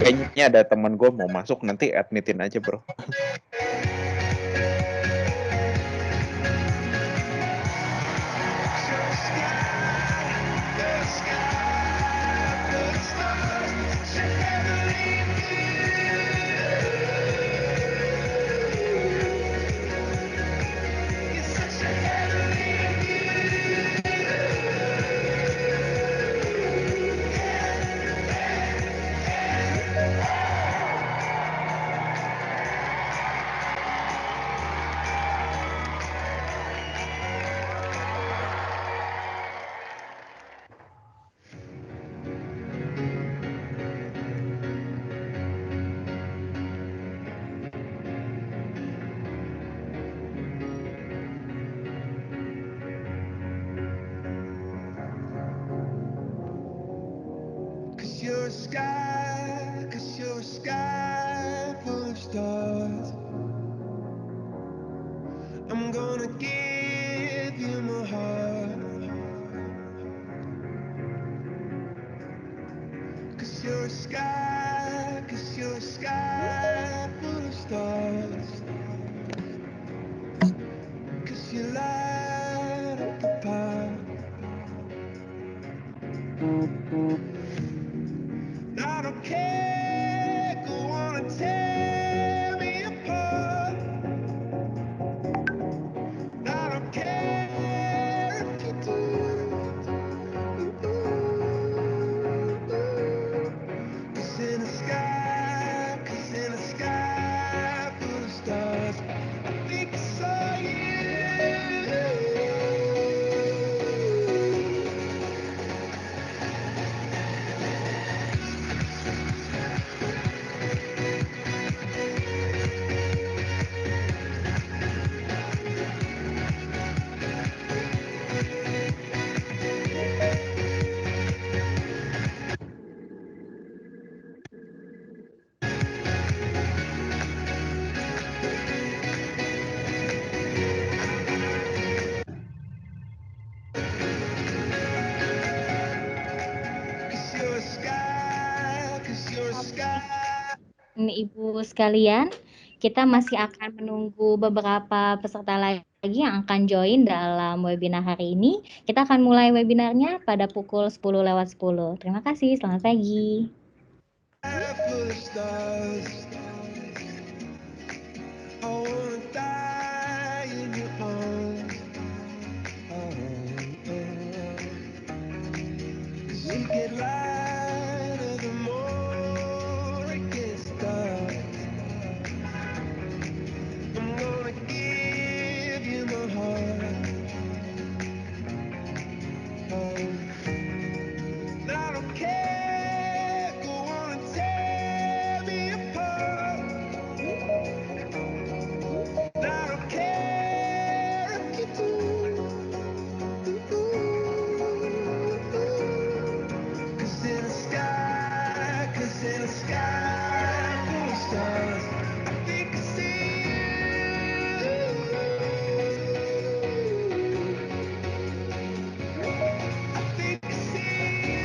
kayaknya ada teman gue mau masuk, nanti admitin aja bro. I'm gonna give you my heart, 'cause you're a sky, 'cause you're a sky full of stars, 'cause you light up the path. I don't care, go on and tear me apart. I don't care if you do. Cause in the sky full of stars, I think I saw you. Cause you're a sky, cause you're a sky. Ibu sekalian, kita masih akan menunggu beberapa peserta lagi yang akan join dalam webinar hari ini. Kita akan mulai webinarnya pada pukul 10:10. Terima kasih, selamat pagi. Full of stars. I wanna die in your arms. You get lighter the more it gets dark. I'm gonna give you my heart. I don't care, go on and tear me apart. I don't care if you do. Cause in the sky, cause in the sky full of stars, I think I see you. I think I see you.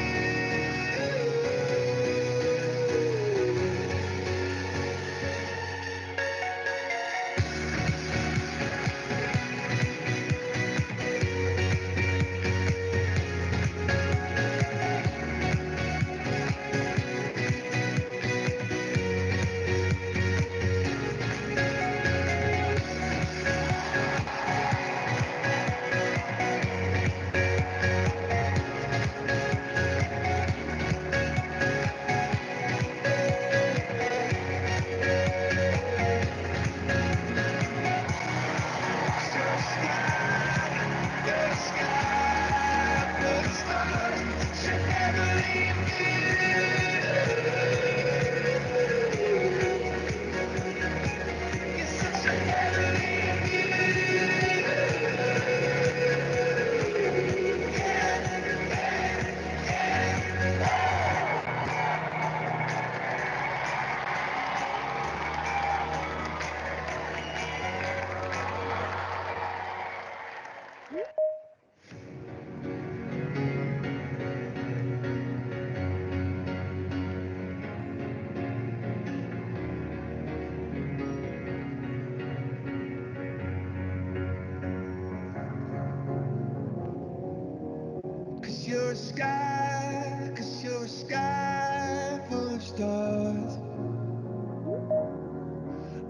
a sky, 'cause you're a sky full of stars.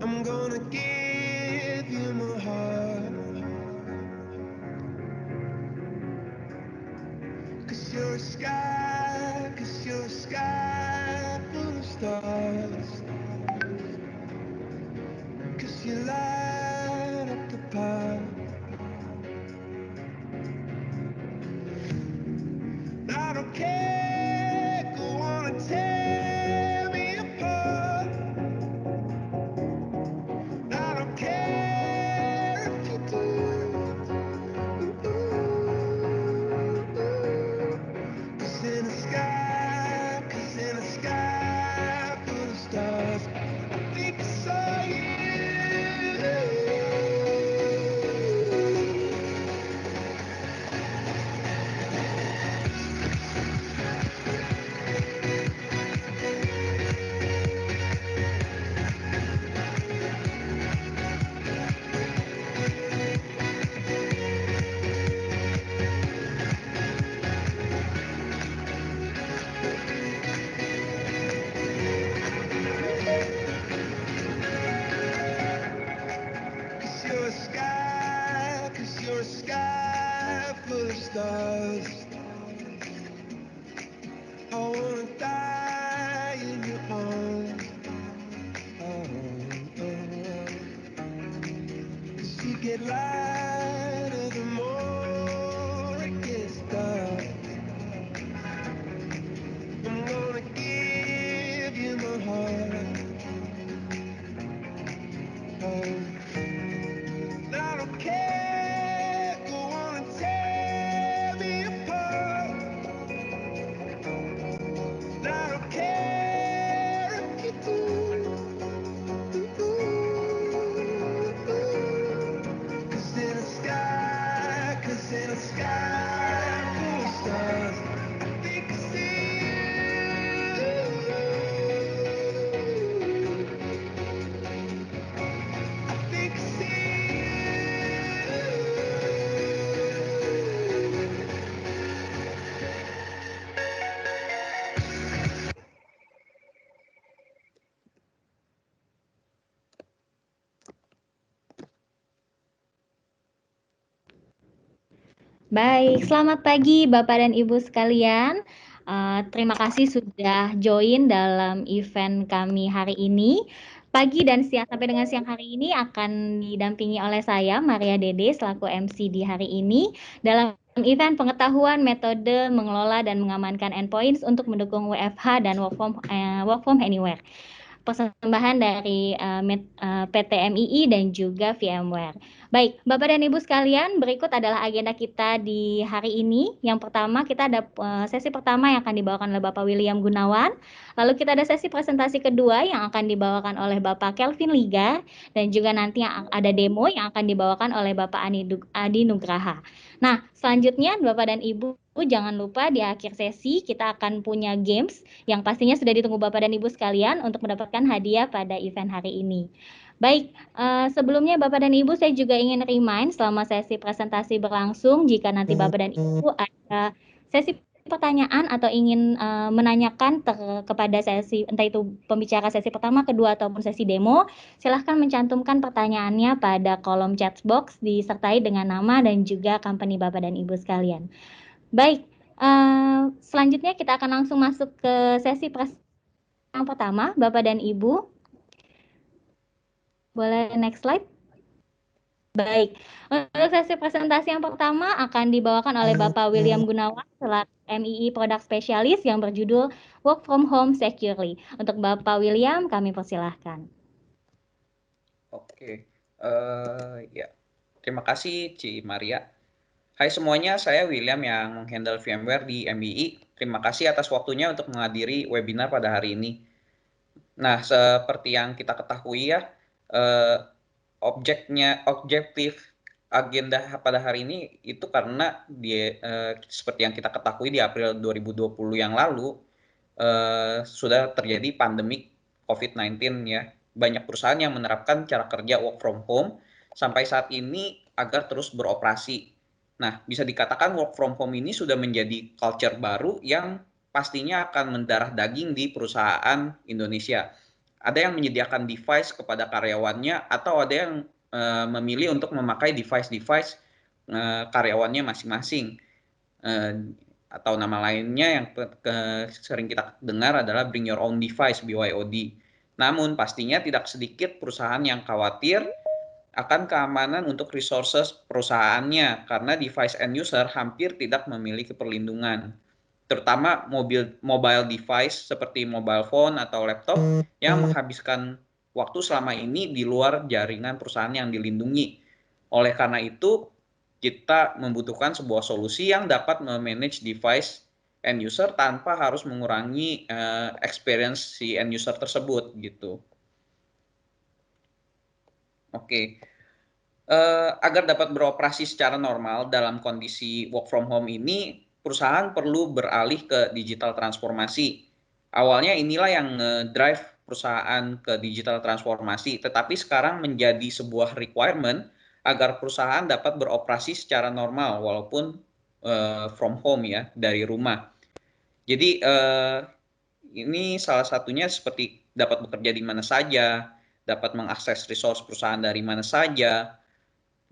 I'm gonna give you my heart, 'cause you're a sky, 'cause you're a sky full of stars. 'Cause you light up the path. I don't care, go on and tear me apart. I don't care if you do. Cause in the sky, 'cause in the sky full of stars, I think I saw you. Cause you're a sky, 'cause you're a sky full of stars. I wanna die in your arms. Oh, oh, oh. 'Cause you get lighter the more it gets dark. I'm gonna give you my heart. Oh, I don't care, go on and tear me apart. I don't care if you do. Cause in the sky, 'cause in the sky full of stars, I think I see you. I think I see you. Baik, selamat pagi Bapak dan Ibu sekalian. Terima kasih sudah join dalam event kami hari ini. Pagi dan siang sampai dengan siang hari ini akan didampingi oleh saya, Maria Dede, selaku MC di hari ini dalam event pengetahuan metode mengelola dan mengamankan endpoints untuk mendukung WFH dan work from anywhere. Persembahan dari PT MII dan juga VMware. Baik, Bapak dan Ibu sekalian, berikut adalah agenda kita di hari ini. Yang pertama, kita ada sesi pertama yang akan dibawakan oleh Bapak William Gunawan. Lalu kita ada sesi presentasi kedua yang akan dibawakan oleh Bapak Kelvin Ligar. Dan juga nanti ada demo yang akan dibawakan oleh Bapak Adi Nugraha. Nah, selanjutnya Bapak dan Ibu, jangan lupa di akhir sesi kita akan punya games yang pastinya sudah ditunggu Bapak dan Ibu sekalian untuk mendapatkan hadiah pada event hari ini. Baik, sebelumnya Bapak dan Ibu saya juga ingin remind selama sesi presentasi berlangsung, jika nanti Bapak dan Ibu ada sesi pertanyaan atau ingin menanyakan kepada sesi, entah itu pembicara sesi pertama, kedua, ataupun sesi demo, silahkan mencantumkan pertanyaannya pada kolom chat box disertai dengan nama dan juga company Bapak dan Ibu sekalian. Baik, selanjutnya kita akan langsung masuk ke sesi presentasi yang pertama, Bapak dan Ibu. Boleh next slide? Baik, untuk sesi presentasi yang pertama akan dibawakan oleh Bapak William Gunawan, selaku MII Product Specialist yang berjudul Work from Home Securely. Untuk Bapak William, kami persilahkan. Oke, ya. Terima kasih, Ci Maria. Hai semuanya, saya William yang menghandle VMware di MII. Terima kasih atas waktunya untuk menghadiri webinar pada hari ini. Nah, seperti yang kita ketahui ya, objektif agenda pada hari ini itu karena seperti yang kita ketahui di April 2020 yang lalu sudah terjadi pandemik COVID-19 ya. Banyak perusahaan yang menerapkan cara kerja work from home sampai saat ini agar terus beroperasi. Nah, bisa dikatakan work from home ini sudah menjadi culture baru yang pastinya akan mendarah daging di perusahaan Indonesia. Ada yang menyediakan device kepada karyawannya atau ada yang memilih untuk memakai device-device karyawannya masing-masing. Atau nama lainnya yang sering kita dengar adalah bring your own device, BYOD. Namun pastinya tidak sedikit perusahaan yang khawatir akan keamanan untuk resources perusahaannya karena device end user hampir tidak memiliki perlindungan. Terutama mobile device seperti mobile phone atau laptop yang menghabiskan waktu selama ini di luar jaringan perusahaan yang dilindungi. Oleh karena itu, kita membutuhkan sebuah solusi yang dapat memanage device end user tanpa harus mengurangi experience si end user tersebut gitu. Oke. Agar dapat beroperasi secara normal dalam kondisi work from home ini, perusahaan perlu beralih ke digital transformasi. Awalnya inilah yang drive perusahaan ke digital transformasi, tetapi sekarang menjadi sebuah requirement agar perusahaan dapat beroperasi secara normal walaupun from home ya, dari rumah. Jadi ini salah satunya seperti dapat bekerja di mana saja, dapat mengakses resource perusahaan dari mana saja,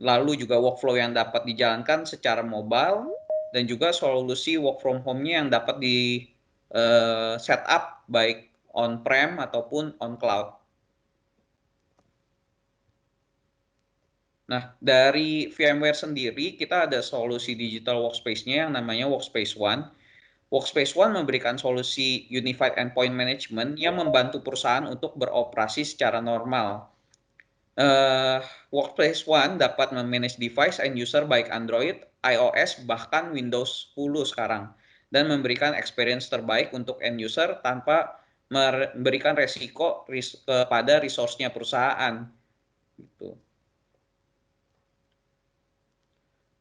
lalu juga workflow yang dapat dijalankan secara mobile, dan juga solusi work from home-nya yang dapat di setup baik on-prem ataupun on cloud. Nah, dari VMware sendiri kita ada solusi digital workspace-nya yang namanya Workspace ONE. Workspace ONE memberikan solusi Unified Endpoint Management yang membantu perusahaan untuk beroperasi secara normal. Workspace ONE dapat memanage device and user baik Android, iOS, bahkan Windows 10 sekarang, dan memberikan experience terbaik untuk end user tanpa memberikan resiko kepada resource-nya perusahaan. Gitu.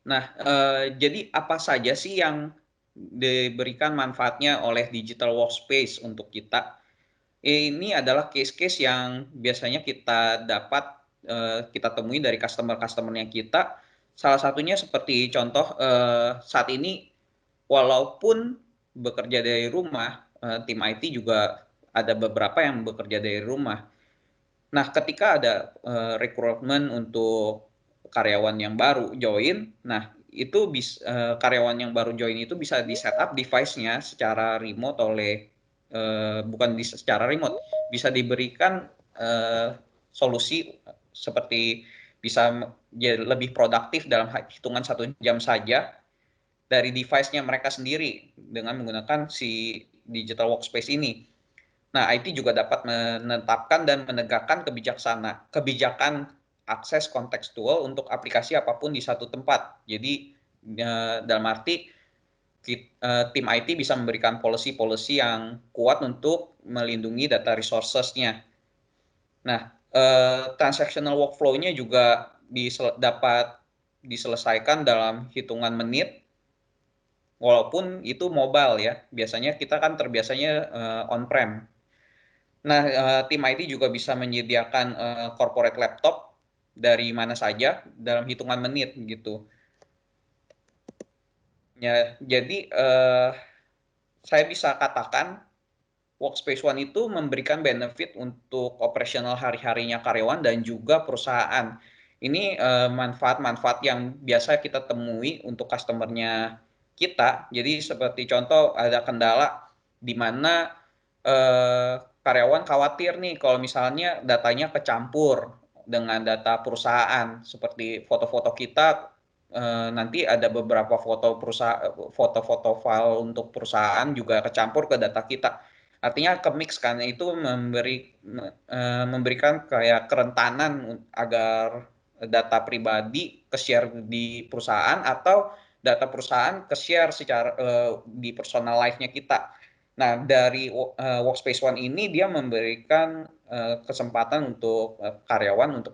Nah, jadi apa saja sih yang diberikan manfaatnya oleh digital workspace untuk kita? Ini adalah case-case yang biasanya kita dapat kita temui dari customer-customernya kita. Salah satunya seperti contoh saat ini walaupun bekerja dari rumah, tim IT juga ada beberapa yang bekerja dari rumah. Nah, ketika ada rekrutmen untuk karyawan yang baru join, nah itu karyawan yang baru join itu bisa di setup device-nya secara remote oleh bukan secara remote, bisa diberikan solusi seperti bisa lebih produktif dalam hitungan 1 jam saja dari device-nya mereka sendiri dengan menggunakan si digital workspace ini. Nah, IT juga dapat menetapkan dan menegakkan kebijakan akses kontekstual untuk aplikasi apapun di satu tempat. Jadi dalam arti tim IT bisa memberikan policy-policy yang kuat untuk melindungi data resources-nya. Nah, transactional workflow-nya juga dapat diselesaikan dalam hitungan menit, walaupun itu mobile ya. Biasanya kita kan terbiasanya on-prem. Nah, tim IT juga bisa menyediakan corporate laptop dari mana saja dalam hitungan menit gitu. Ya, jadi saya bisa katakan Workspace ONE itu memberikan benefit untuk operasional hari-harinya karyawan dan juga perusahaan. Ini manfaat-manfaat yang biasa kita temui untuk customer-nya kita. Jadi seperti contoh ada kendala di mana karyawan khawatir nih kalau misalnya datanya kecampur dengan data perusahaan, seperti foto-foto kita nanti ada beberapa foto-foto file untuk perusahaan juga kecampur ke data kita. Artinya ke-mix kan, itu memberikan kayak kerentanan agar data pribadi ke-share di perusahaan atau data perusahaan ke-share secara di personal life-nya kita. Nah, dari Workspace ONE ini dia memberikan kesempatan untuk karyawan untuk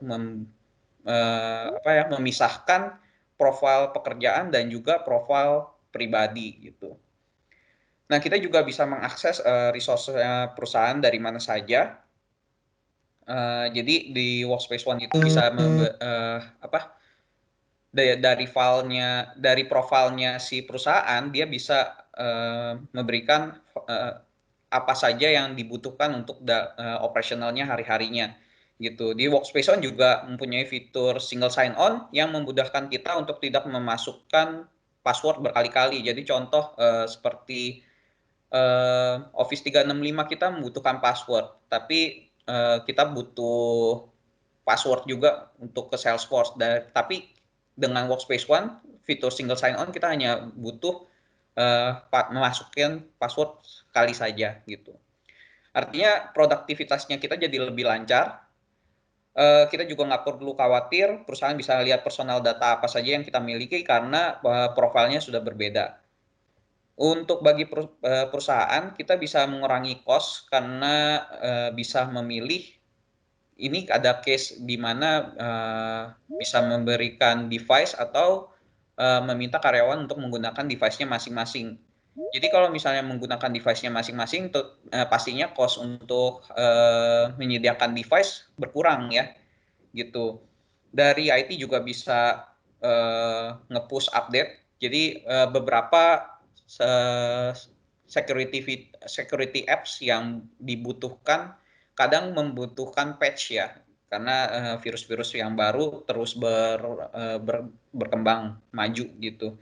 memisahkan profil pekerjaan dan juga profil pribadi gitu. Nah, kita juga bisa mengakses resource perusahaan dari mana saja. Jadi di Workspace ONE itu bisa dari profilnya si perusahaan, dia bisa memberikan apa saja yang dibutuhkan untuk operasionalnya hari-harinya gitu. Di Workspace ONE juga mempunyai fitur single sign-on yang memudahkan kita untuk tidak memasukkan password berkali-kali. Jadi contoh seperti Office 365 kita membutuhkan password, tapi kita butuh password juga untuk ke Salesforce. Tapi dengan Workspace ONE, fitur single sign-on kita hanya butuh memasukkan password sekali saja gitu. Artinya produktivitasnya kita jadi lebih lancar. Kita juga nggak perlu khawatir perusahaan bisa lihat personal data apa saja yang kita miliki karena profilnya sudah berbeda. Untuk bagi perusahaan kita bisa mengurangi cost karena bisa memilih. Ini ada case di mana bisa memberikan device atau meminta karyawan untuk menggunakan device-nya masing-masing. Jadi kalau misalnya menggunakan device-nya masing-masing, pastinya cost untuk menyediakan device berkurang ya, gitu. Dari IT juga bisa nge-push update. Jadi beberapa security apps yang dibutuhkan kadang membutuhkan patch ya, karena virus-virus yang baru terus berkembang maju gitu.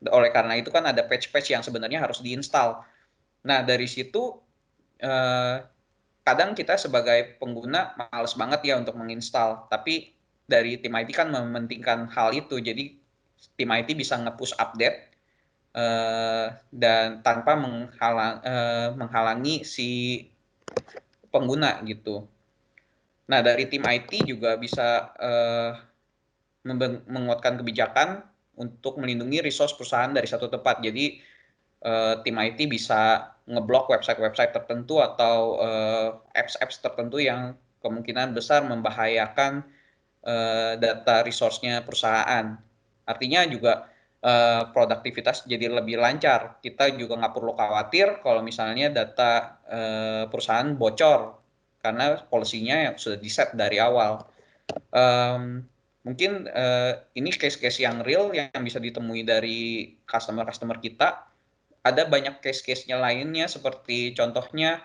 Oleh karena itu kan ada patch-patch yang sebenarnya harus diinstal. Nah dari situ kadang kita sebagai pengguna males banget ya untuk menginstal, tapi dari tim IT kan mementingkan hal itu, jadi tim IT bisa nge-push update dan tanpa menghalangi si pengguna gitu. Nah dari tim IT juga bisa menguatkan kebijakan untuk melindungi resource perusahaan dari satu tempat. Jadi tim IT bisa ngeblok website-website tertentu atau apps-apps tertentu yang kemungkinan besar membahayakan data resource-nya perusahaan. Artinya juga produktivitas jadi lebih lancar. Kita juga nggak perlu khawatir kalau misalnya data perusahaan bocor karena polisinya yang sudah di-set dari awal. Mungkin ini case-case yang real yang bisa ditemui dari customer-customer kita. Ada banyak case-case-nya lainnya seperti contohnya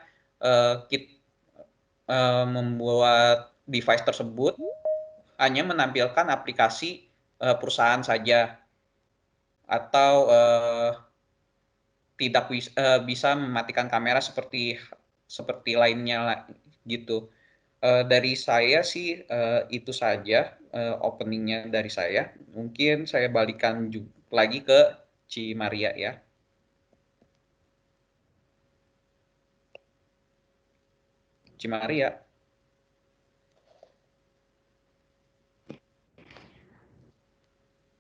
membuat device tersebut hanya menampilkan aplikasi perusahaan saja atau tidak bisa mematikan kamera seperti lainnya gitu. Dari saya sih itu saja openingnya dari saya. Mungkin saya balikan lagi ke Ci Maria ya. Ci Maria.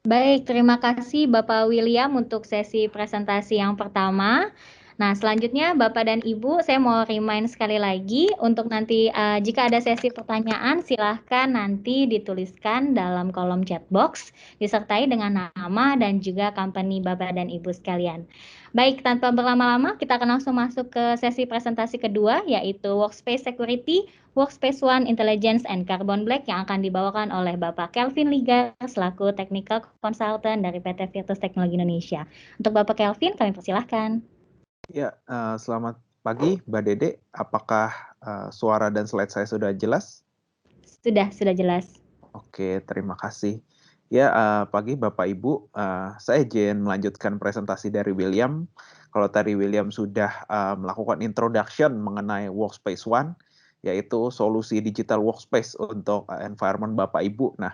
Baik, terima kasih Bapak William untuk sesi presentasi yang pertama. Nah, selanjutnya Bapak dan Ibu, saya mau remind sekali lagi untuk nanti jika ada sesi pertanyaan, silahkan nanti dituliskan dalam kolom chat box, disertai dengan nama dan juga company Bapak dan Ibu sekalian. Baik, tanpa berlama-lama, kita akan langsung masuk ke sesi presentasi kedua, yaitu Workspace Security, Workspace ONE Intelligence and Carbon Black yang akan dibawakan oleh Bapak Kelvin Liga selaku Technical Consultant dari PT Virtus Teknologi Indonesia. Untuk Bapak Kelvin, kami persilahkan. Ya, selamat pagi Mbak Dede. Apakah suara dan slide saya sudah jelas? Sudah jelas. Oke, terima kasih. Ya, pagi Bapak Ibu. Saya izin melanjutkan presentasi dari William. Kalau tadi William sudah melakukan introduction mengenai Workspace ONE, yaitu solusi digital workspace untuk environment Bapak Ibu. Nah,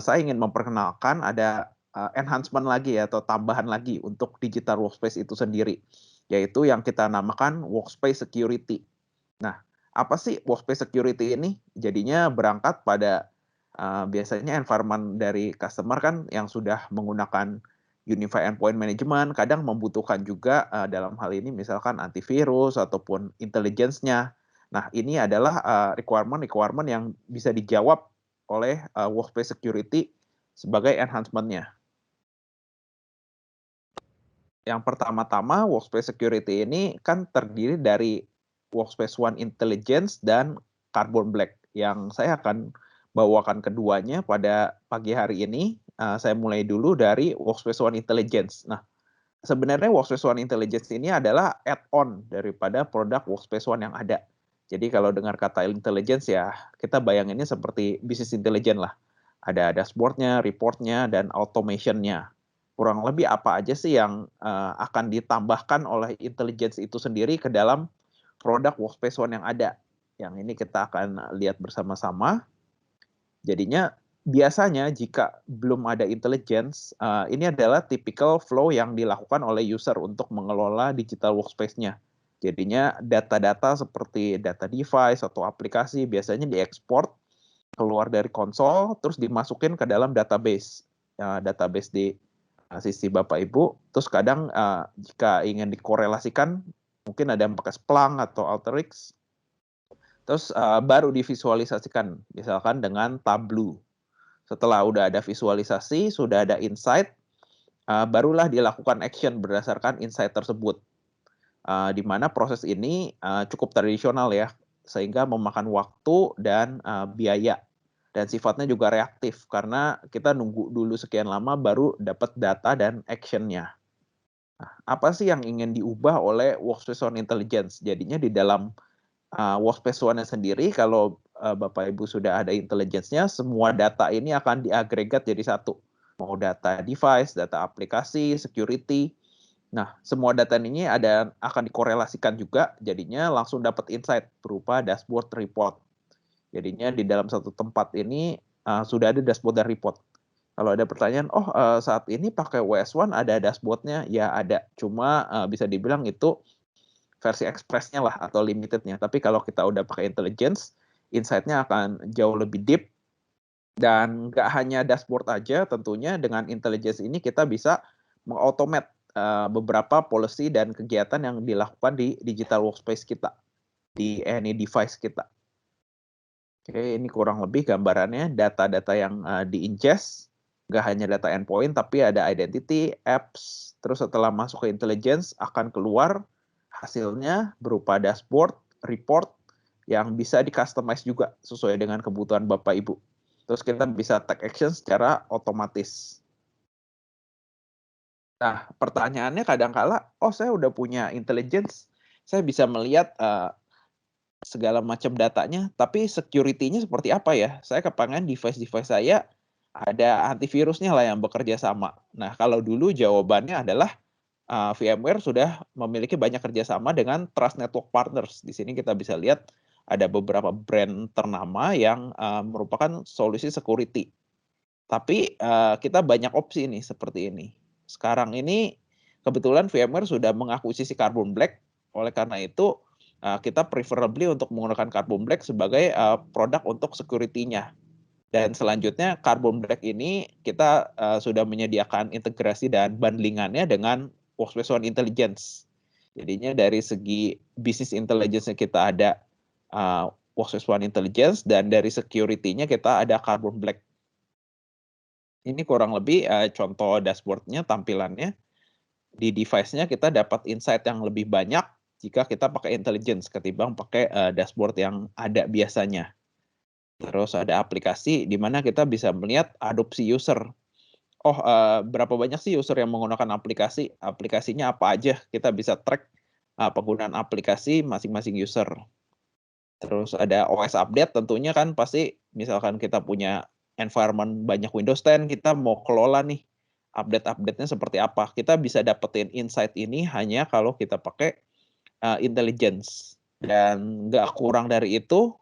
saya ingin memperkenalkan ada enhancement lagi atau tambahan lagi untuk digital workspace itu sendiri, yaitu yang kita namakan Workspace Security. Nah, apa sih Workspace Security ini? Jadinya berangkat pada biasanya environment dari customer kan yang sudah menggunakan Unified Endpoint Management, kadang membutuhkan juga dalam hal ini misalkan antivirus ataupun intelligence-nya. Nah, ini adalah requirement yang bisa dijawab oleh Workspace Security sebagai enhancement-nya. Yang pertama-tama, Workspace Security ini kan terdiri dari Workspace ONE Intelligence dan Carbon Black, yang saya akan bawakan keduanya pada pagi hari ini. saya mulai dulu dari Workspace ONE Intelligence. Nah, sebenarnya Workspace ONE Intelligence ini adalah add-on daripada produk Workspace ONE yang ada. Jadi kalau dengar kata intelligence ya kita bayanginnya seperti business intelligence lah. Ada dashboard-nya, report-nya, dan automation-nya. Kurang lebih apa aja sih yang akan ditambahkan oleh intelligence itu sendiri ke dalam produk Workspace ONE yang ada. Yang ini kita akan lihat bersama-sama. Jadinya biasanya jika belum ada intelligence, ini adalah typical flow yang dilakukan oleh user untuk mengelola digital workspace-nya. Jadinya data-data seperti data device atau aplikasi biasanya diekspor keluar dari konsol, terus dimasukin ke dalam database. Database di sisi Bapak Ibu, terus kadang jika ingin dikorelasikan, mungkin ada yang pakai Splunk atau Alteryx, terus baru divisualisasikan, misalkan dengan Tableau. Setelah udah ada visualisasi, sudah ada insight, barulah dilakukan action berdasarkan insight tersebut. Di mana proses ini cukup tradisional ya, sehingga memakan waktu dan biaya. Dan sifatnya juga reaktif, karena kita nunggu dulu sekian lama baru dapat data dan action-nya. Nah, apa sih yang ingin diubah oleh Workspace ONE Intelligence? Jadinya di dalam Workspace ONE sendiri, kalau Bapak Ibu sudah ada intelligence-nya, semua data ini akan diagregat jadi satu. Mau data device, data aplikasi, security. Nah, semua data ini akan dikorelasikan juga, jadinya langsung dapat insight berupa dashboard report. Jadinya di dalam satu tempat ini sudah ada dashboard dan report. Kalau ada pertanyaan, saat ini pakai WS1 ada dashboard-nya? Ya ada, cuma bisa dibilang itu versi express-nya lah atau limited-nya. Tapi kalau kita udah pakai intelligence, insight-nya akan jauh lebih deep. Dan nggak hanya dashboard aja, tentunya dengan intelligence ini kita bisa mengautomate beberapa policy dan kegiatan yang dilakukan di digital workspace kita, di any device kita. Oke, ini kurang lebih gambarannya data-data yang di-ingest, nggak hanya data endpoint, tapi ada identity, apps, terus setelah masuk ke intelligence akan keluar hasilnya berupa dashboard, report, yang bisa di-customize juga sesuai dengan kebutuhan Bapak Ibu. Terus kita bisa take action secara otomatis. Nah, pertanyaannya kadangkala, saya udah punya intelligence, saya bisa melihat segala macam datanya, tapi security-nya seperti apa ya? Saya kepengen device-device saya ada antivirusnya lah yang bekerja sama. Nah, kalau dulu jawabannya adalah VMware sudah memiliki banyak kerjasama dengan Trust Network Partners. Di sini kita bisa lihat ada beberapa brand ternama yang merupakan solusi security. Tapi kita banyak opsi nih seperti ini. Sekarang ini kebetulan VMware sudah mengakuisisi Carbon Black, oleh karena itu kita preferably untuk menggunakan Carbon Black sebagai produk untuk security-nya. Dan selanjutnya Carbon Black ini kita sudah menyediakan integrasi dan bundlingannya dengan Workspace ONE Intelligence. Jadinya dari segi business intelligence-nya kita ada Workspace ONE Intelligence, dan dari security-nya kita ada Carbon Black. Ini kurang lebih contoh dashboard-nya, tampilannya. Di device-nya kita dapat insight yang lebih banyak jika kita pakai intelligence ketimbang pakai dashboard yang ada biasanya. Terus ada aplikasi di mana kita bisa melihat adopsi user. Berapa banyak sih user yang menggunakan aplikasi? Aplikasinya apa aja? Kita bisa track penggunaan aplikasi masing-masing user. Terus ada OS update, tentunya kan pasti misalkan kita punya environment banyak Windows 10, kita mau kelola nih update-update-nya seperti apa. Kita bisa dapetin insight ini hanya kalau kita pakai intelligence. Dan nggak kurang dari itu,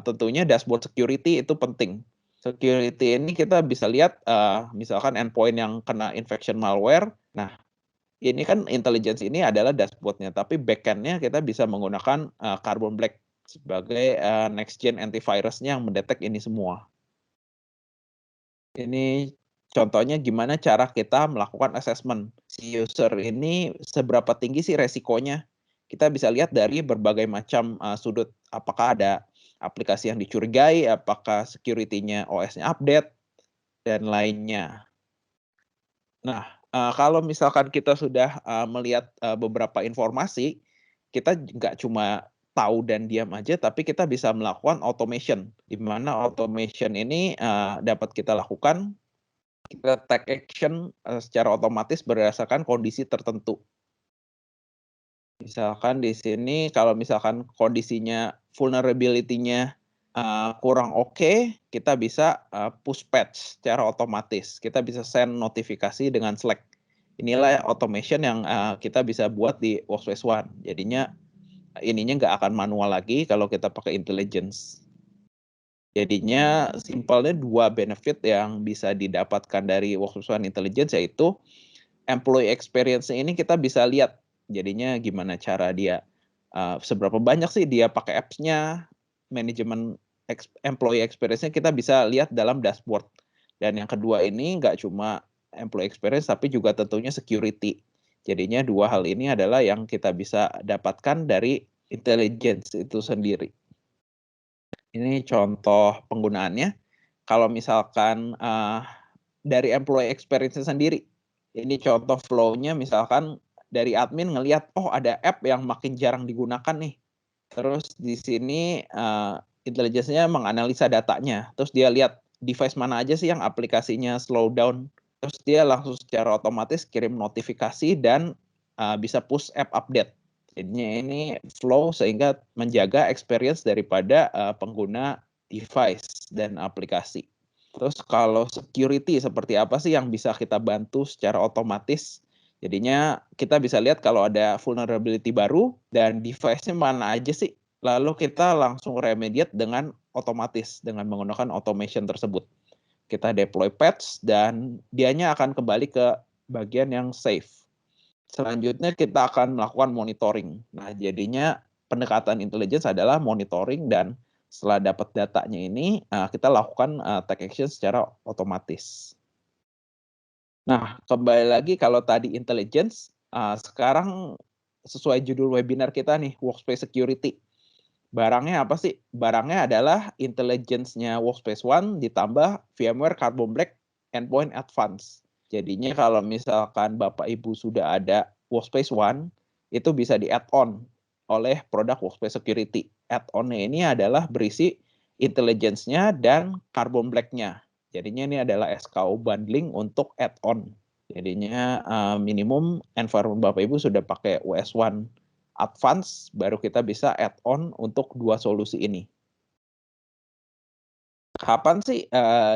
tentunya dashboard security itu penting. Security ini kita bisa lihat misalkan endpoint yang kena infection malware. Nah, ini kan intelligence ini adalah dashboard-nya, tapi backend-nya kita bisa menggunakan Carbon Black sebagai next gen antivirus-nya yang mendetek ini semua. Ini contohnya gimana cara kita melakukan assessment si user ini, seberapa tinggi sih resikonya. Kita bisa lihat dari berbagai macam sudut, apakah ada aplikasi yang dicurigai, apakah security-nya OS-nya update, dan lainnya. Nah, kalau misalkan kita sudah melihat beberapa informasi, kita nggak cuma tahu dan diam aja, tapi kita bisa melakukan automation, di mana automation ini dapat kita lakukan kita take action secara otomatis berdasarkan kondisi tertentu. Misalkan di sini kalau misalkan kondisinya vulnerability-nya kurang oke, kita bisa push patch secara otomatis. Kita bisa send notifikasi dengan Slack. Inilah automation yang kita bisa buat di Workspace ONE. Jadinya ininya nggak akan manual lagi kalau kita pakai intelligence. Jadinya simpelnya 2 benefit yang bisa didapatkan dari Workspace ONE Intelligence, yaitu employee experience ini kita bisa lihat. Jadinya gimana cara dia, seberapa banyak sih dia pakai apps-nya, manajemen employee experience-nya kita bisa lihat dalam dashboard. Dan yang kedua ini nggak cuma employee experience, tapi juga tentunya security. Jadinya 2 hal ini adalah yang kita bisa dapatkan dari intelligence itu sendiri. Ini contoh penggunaannya. Kalau misalkan dari employee experience sendiri, ini contoh flow-nya misalkan dari admin ngelihat, oh ada app yang makin jarang digunakan nih. Terus di sini intelligence-nya menganalisa datanya. Terus dia lihat device mana aja sih yang aplikasinya slow down. Terus dia langsung secara otomatis kirim notifikasi dan bisa push app update. Jadinya ini flow sehingga menjaga experience daripada pengguna device dan aplikasi. Terus kalau security seperti apa sih yang bisa kita bantu secara otomatis? Jadinya kita bisa lihat kalau ada vulnerability baru dan device-nya mana aja sih. Lalu kita langsung remediate dengan otomatis dengan menggunakan automation tersebut. Kita deploy patch dan dianya akan kembali ke bagian yang safe. Selanjutnya kita akan melakukan monitoring. Nah, jadinya pendekatan intelligence adalah monitoring dan setelah dapat datanya ini kita lakukan take action secara otomatis. Nah, kembali lagi kalau tadi intelligence, sekarang sesuai judul webinar kita nih, Workspace Security. Barangnya apa sih? Barangnya adalah intelligence-nya Workspace ONE ditambah VMware Carbon Black Endpoint Advanced. Jadinya kalau misalkan Bapak Ibu sudah ada Workspace ONE, itu bisa di-add-on oleh produk Workspace Security. Add-on-nya ini adalah berisi intelligence-nya dan Carbon Black-nya. Jadinya ini adalah SKU bundling untuk add-on. Jadinya minimum environment Bapak Ibu sudah pakai OS ONE Advance, baru kita bisa add-on untuk 2 solusi ini. Kapan sih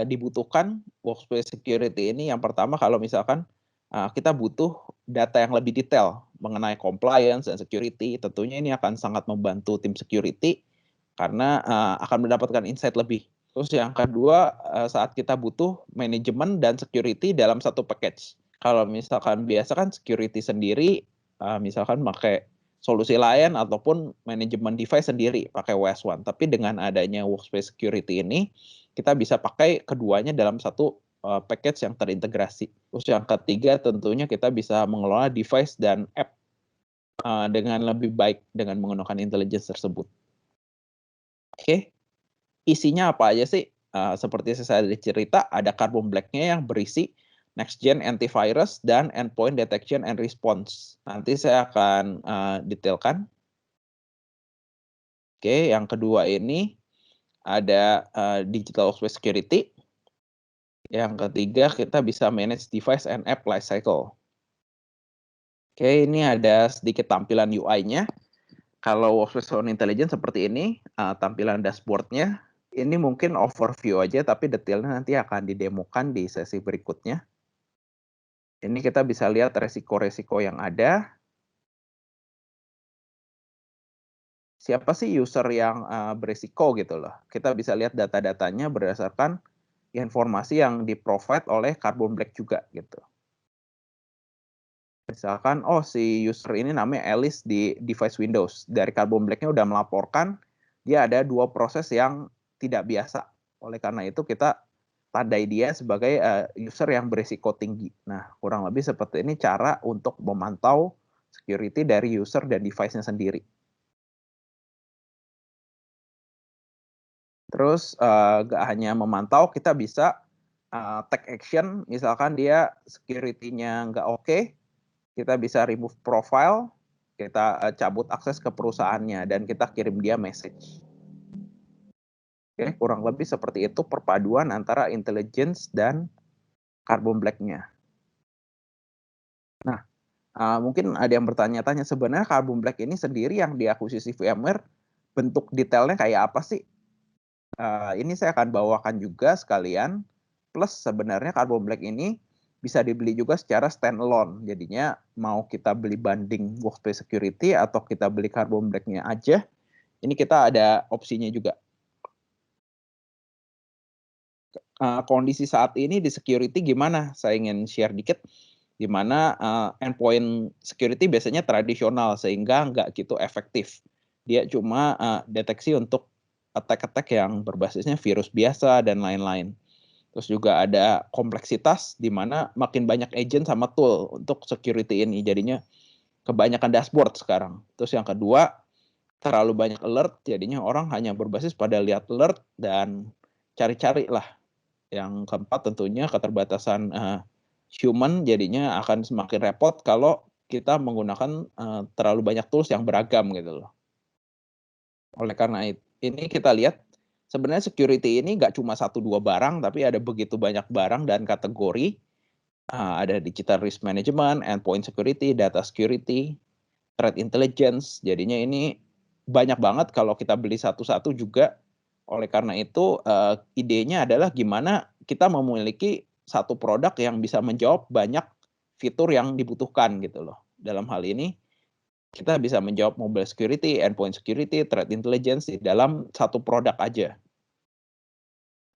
dibutuhkan Workspace Security ini? Yang pertama kalau misalkan kita butuh data yang lebih detail mengenai compliance dan security, tentunya ini akan sangat membantu tim security karena akan mendapatkan insight lebih. Terus yang kedua, saat kita butuh manajemen dan security dalam satu package. Kalau misalkan biasa kan security sendiri, misalkan pakai solusi lain ataupun manajemen device sendiri pakai OS ONE. Tapi dengan adanya Workspace Security ini, kita bisa pakai keduanya dalam satu package yang terintegrasi. Terus yang ketiga tentunya kita bisa mengelola device dan app dengan lebih baik dengan menggunakan intelligence tersebut. Oke, isinya apa aja sih? Seperti saya cerita, ada Carbon Black-nya yang berisi Next Gen Antivirus dan Endpoint Detection and Response. Nanti saya akan detailkan. Oke, yang kedua ini ada Digital Workspace Security. Yang ketiga kita bisa manage device and app lifecycle. Oke, ini ada sedikit tampilan UI-nya. Kalau Workspace ONE Intelligence seperti ini, tampilan dashboard-nya. Ini mungkin overview aja, tapi detailnya nanti akan didemokan di sesi berikutnya. Ini kita bisa lihat resiko-resiko yang ada. Siapa sih user yang berisiko gitu loh. Kita bisa lihat data-datanya berdasarkan informasi yang di-provide oleh Carbon Black juga gitu. Misalkan, oh si user ini namanya Alice di device Windows. Dari Carbon Black-nya udah melaporkan, dia ada 2 proses yang tidak biasa. Oleh karena itu kita tandai dia sebagai user yang berisiko tinggi. Nah, kurang lebih seperti ini cara untuk memantau security dari user dan device-nya sendiri. Terus nggak hanya memantau, kita bisa take action, misalkan dia security-nya nggak oke, kita bisa remove profile, kita cabut akses ke perusahaannya, dan kita kirim dia message. Oke, kurang lebih seperti itu perpaduan antara intelligence dan Carbon Black-nya. Nah, mungkin ada yang bertanya-tanya, sebenarnya Carbon Black ini sendiri yang diakuisisi VMware, bentuk detailnya kayak apa sih? Ini saya akan bawakan juga sekalian, plus sebenarnya Carbon Black ini bisa dibeli juga secara standalone. Jadinya mau kita beli banding Workspace Security atau kita beli Carbon Black-nya aja, ini kita ada opsinya juga. Kondisi saat ini di security gimana? Saya ingin share dikit, di mana endpoint security biasanya tradisional sehingga nggak gitu efektif. Dia cuma deteksi untuk attack-attack yang berbasisnya virus biasa dan lain-lain. Terus juga ada kompleksitas di mana makin banyak agent sama tool untuk security ini. Jadinya kebanyakan dashboard sekarang. Terus yang kedua, terlalu banyak alert, jadinya orang hanya berbasis pada lihat alert dan cari-cari lah. Yang keempat tentunya keterbatasan human, jadinya akan semakin repot kalau kita menggunakan terlalu banyak tools yang beragam gitu loh. Oleh karena ini kita lihat sebenarnya security ini nggak cuma 1-2 barang, tapi ada begitu banyak barang dan kategori. Ada digital risk management, endpoint security, data security, threat intelligence. Jadinya ini banyak banget kalau kita beli satu-satu juga. Oleh karena itu, idenya adalah gimana kita memiliki satu produk yang bisa menjawab banyak fitur yang dibutuhkan gitu loh. Dalam hal ini, kita bisa menjawab mobile security, endpoint security, threat intelligence di dalam satu produk aja.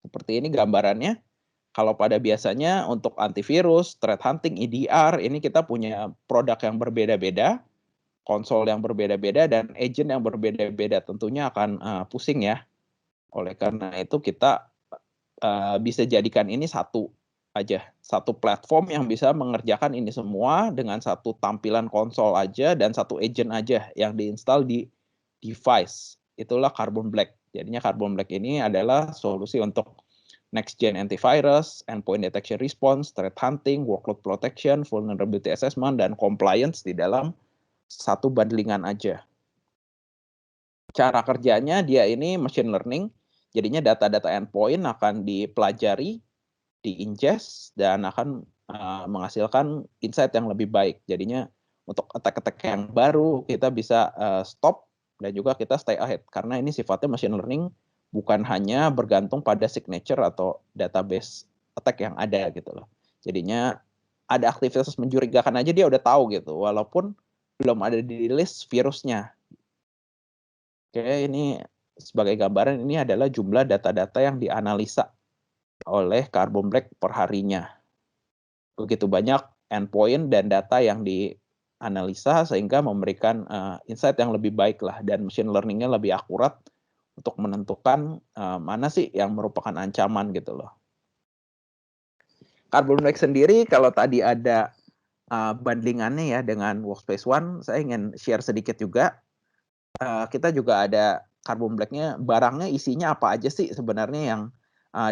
Seperti ini gambarannya. Kalau pada biasanya untuk antivirus, threat hunting, EDR, ini kita punya produk yang berbeda-beda, konsol yang berbeda-beda, dan agent yang berbeda-beda. Tentunya akan pusing ya. Oleh karena itu kita bisa jadikan ini satu aja, satu platform yang bisa mengerjakan ini semua dengan satu tampilan konsol aja dan satu agent aja yang diinstal di device. Itulah Carbon Black. Jadinya Carbon Black ini adalah solusi untuk next gen antivirus, endpoint detection response, threat hunting, workload protection, vulnerability assessment, dan compliance di dalam satu bundlingan aja. Cara kerjanya dia ini machine learning, jadinya data-data endpoint akan dipelajari, di-ingest, dan akan menghasilkan insight yang lebih baik. Jadinya untuk attack-attack yang baru kita bisa stop dan juga kita stay ahead. Karena ini sifatnya machine learning, bukan hanya bergantung pada signature atau database attack yang ada gitu loh. Jadinya ada aktivitas mencurigakan aja dia udah tahu gitu, walaupun belum ada di list virusnya. Oke, ini sebagai gambaran ini adalah jumlah data-data yang dianalisa oleh Carbon Black per harinya. Begitu banyak endpoint dan data yang dianalisa sehingga memberikan insight yang lebih baik lah, dan machine learning-nya lebih akurat untuk menentukan mana sih yang merupakan ancaman gitu loh. Carbon Black sendiri kalau tadi ada bandingannya ya dengan Workspace ONE, saya ingin share sedikit juga. Kita juga ada Carbon Black-nya, barangnya isinya apa aja sih sebenarnya yang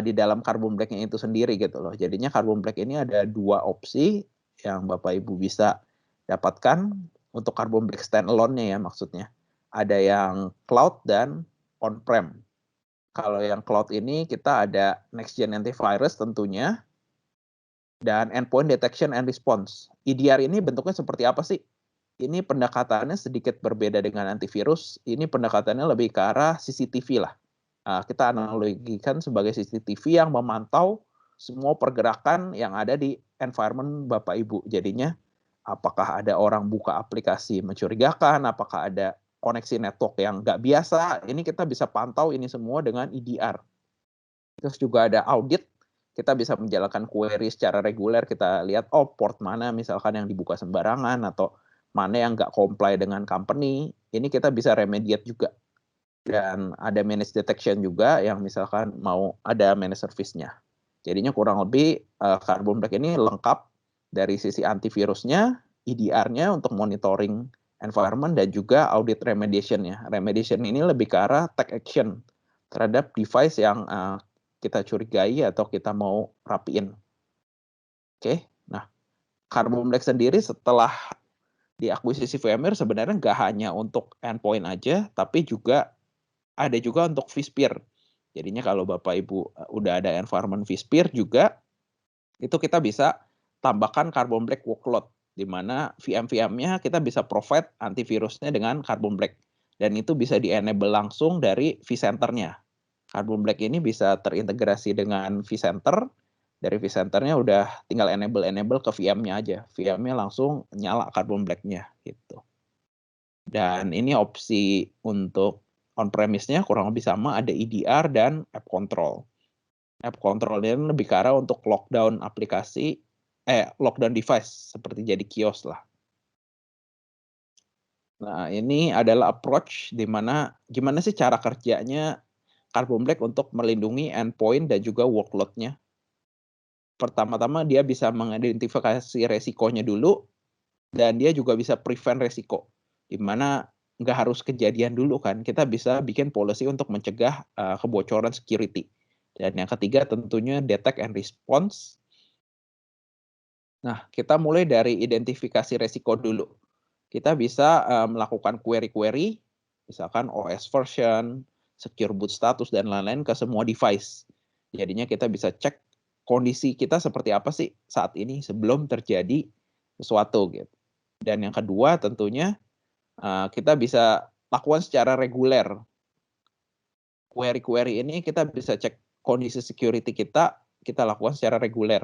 di dalam Carbon Black-nya itu sendiri gitu loh. Jadinya Carbon Black ini ada 2 opsi yang Bapak Ibu bisa dapatkan untuk Carbon Black standalone-nya ya maksudnya. Ada yang cloud dan on-prem. Kalau yang cloud ini kita ada next gen antivirus tentunya, dan endpoint detection and response. EDR ini bentuknya seperti apa sih? Ini pendekatannya sedikit berbeda dengan antivirus. Ini pendekatannya lebih ke arah CCTV lah. Kita analogikan sebagai CCTV yang memantau semua pergerakan yang ada di environment Bapak Ibu. Jadinya apakah ada orang buka aplikasi mencurigakan, apakah ada koneksi network yang nggak biasa, ini kita bisa pantau ini semua dengan EDR. Terus juga ada audit, kita bisa menjalankan query secara reguler, kita lihat port mana misalkan yang dibuka sembarangan atau mana yang nggak comply dengan company, ini kita bisa remediate juga. Dan ada managed detection juga yang misalkan mau ada managed service-nya. Jadinya kurang lebih Carbon Black ini lengkap dari sisi antivirusnya, EDR-nya untuk monitoring environment, dan juga audit remediation-nya. Remediation ini lebih ke arah take action terhadap device yang kita curigai atau kita mau rapiin. Oke, nah Carbon Black sendiri setelah diakuisisi VMware sebenarnya nggak hanya untuk endpoint aja, tapi juga ada juga untuk vSphere. Jadinya kalau Bapak Ibu udah ada environment vSphere juga, Itu kita bisa tambahkan Carbon Black workload, di mana VM-VM-nya kita bisa provide antivirusnya dengan Carbon Black. Dan itu bisa di-enable langsung dari vCenter-nya. Carbon Black ini bisa terintegrasi dengan vCenter. Dari vCenter-nya udah tinggal enable ke VM-nya aja. VM-nya langsung nyala Carbon Black-nya gitu. Dan ini opsi untuk on-premise-nya kurang lebih sama, ada EDR dan App Control. App Control ini lebih ke arah untuk lockdown aplikasi, lockdown device, seperti jadi kios lah. Nah, ini adalah approach di mana gimana sih cara kerjanya Carbon Black untuk melindungi endpoint dan juga workload-nya. Pertama-tama dia bisa mengidentifikasi resikonya dulu, dan dia juga bisa prevent resiko. Di mana nggak harus kejadian dulu kan, kita bisa bikin policy untuk mencegah kebocoran security. Dan yang ketiga tentunya detect and response. Nah, kita mulai dari identifikasi resiko dulu. Kita bisa melakukan query-query, misalkan OS version, secure boot status, dan lain-lain ke semua device. Jadinya kita bisa cek kondisi kita seperti apa sih saat ini sebelum terjadi sesuatu gitu. Dan yang kedua tentunya kita bisa lakukan secara reguler. Query-query ini kita bisa cek kondisi security kita lakukan secara reguler.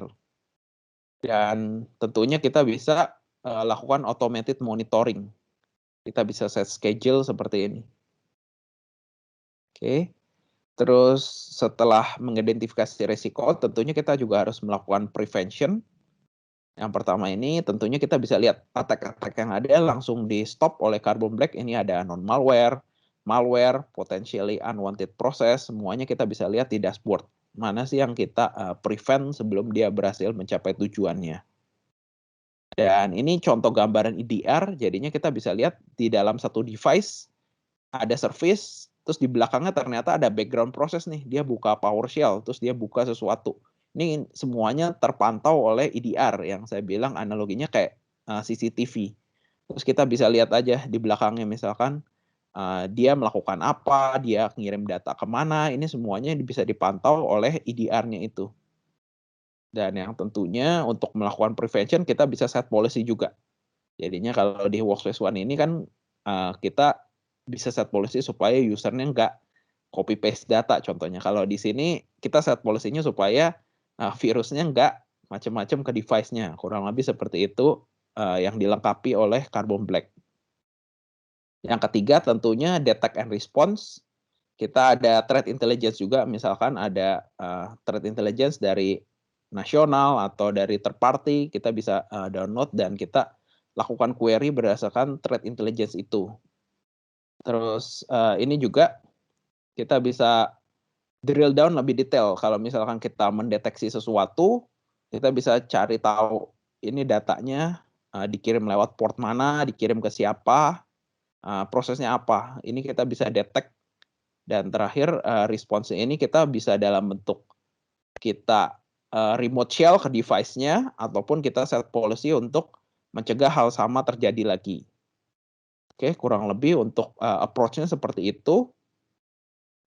Dan tentunya kita bisa lakukan automated monitoring. Kita bisa set schedule seperti ini. Oke. Terus setelah mengidentifikasi risiko, tentunya kita juga harus melakukan prevention. Yang pertama ini tentunya kita bisa lihat attack-attack yang ada langsung di stop oleh Carbon Black. Ini ada non-malware, malware, potentially unwanted process, semuanya kita bisa lihat di dashboard. Mana sih yang kita prevent sebelum dia berhasil mencapai tujuannya. Dan ini contoh gambaran EDR, jadinya kita bisa lihat di dalam satu device ada service, terus di belakangnya ternyata ada background proses nih, dia buka PowerShell, terus dia buka sesuatu. Ini semuanya terpantau oleh EDR, yang saya bilang analoginya kayak CCTV. Terus kita bisa lihat aja di belakangnya misalkan dia melakukan apa, dia ngirim data kemana, ini semuanya bisa dipantau oleh EDR-nya itu. Dan yang tentunya untuk melakukan prevention kita bisa set policy juga. Jadinya kalau di Workspace ONE ini kan kita bisa set policy supaya usernya nggak copy paste data contohnya. Kalau di sini kita set policy-nya supaya virusnya nggak macam-macam ke device-nya. Kurang lebih seperti itu yang dilengkapi oleh Carbon Black. Yang ketiga tentunya detect and response. Kita ada threat intelligence juga, misalkan ada threat intelligence dari nasional atau dari third party, kita bisa download dan kita lakukan query berdasarkan threat intelligence itu. Terus ini juga kita bisa drill down lebih detail. Kalau misalkan kita mendeteksi sesuatu, kita bisa cari tahu ini datanya dikirim lewat port mana, dikirim ke siapa, prosesnya apa. Ini kita bisa detect. Dan terakhir response ini kita bisa dalam bentuk kita remote shell ke device-nya ataupun kita set policy untuk mencegah hal sama terjadi lagi. Oke, kurang lebih untuk approach-nya seperti itu.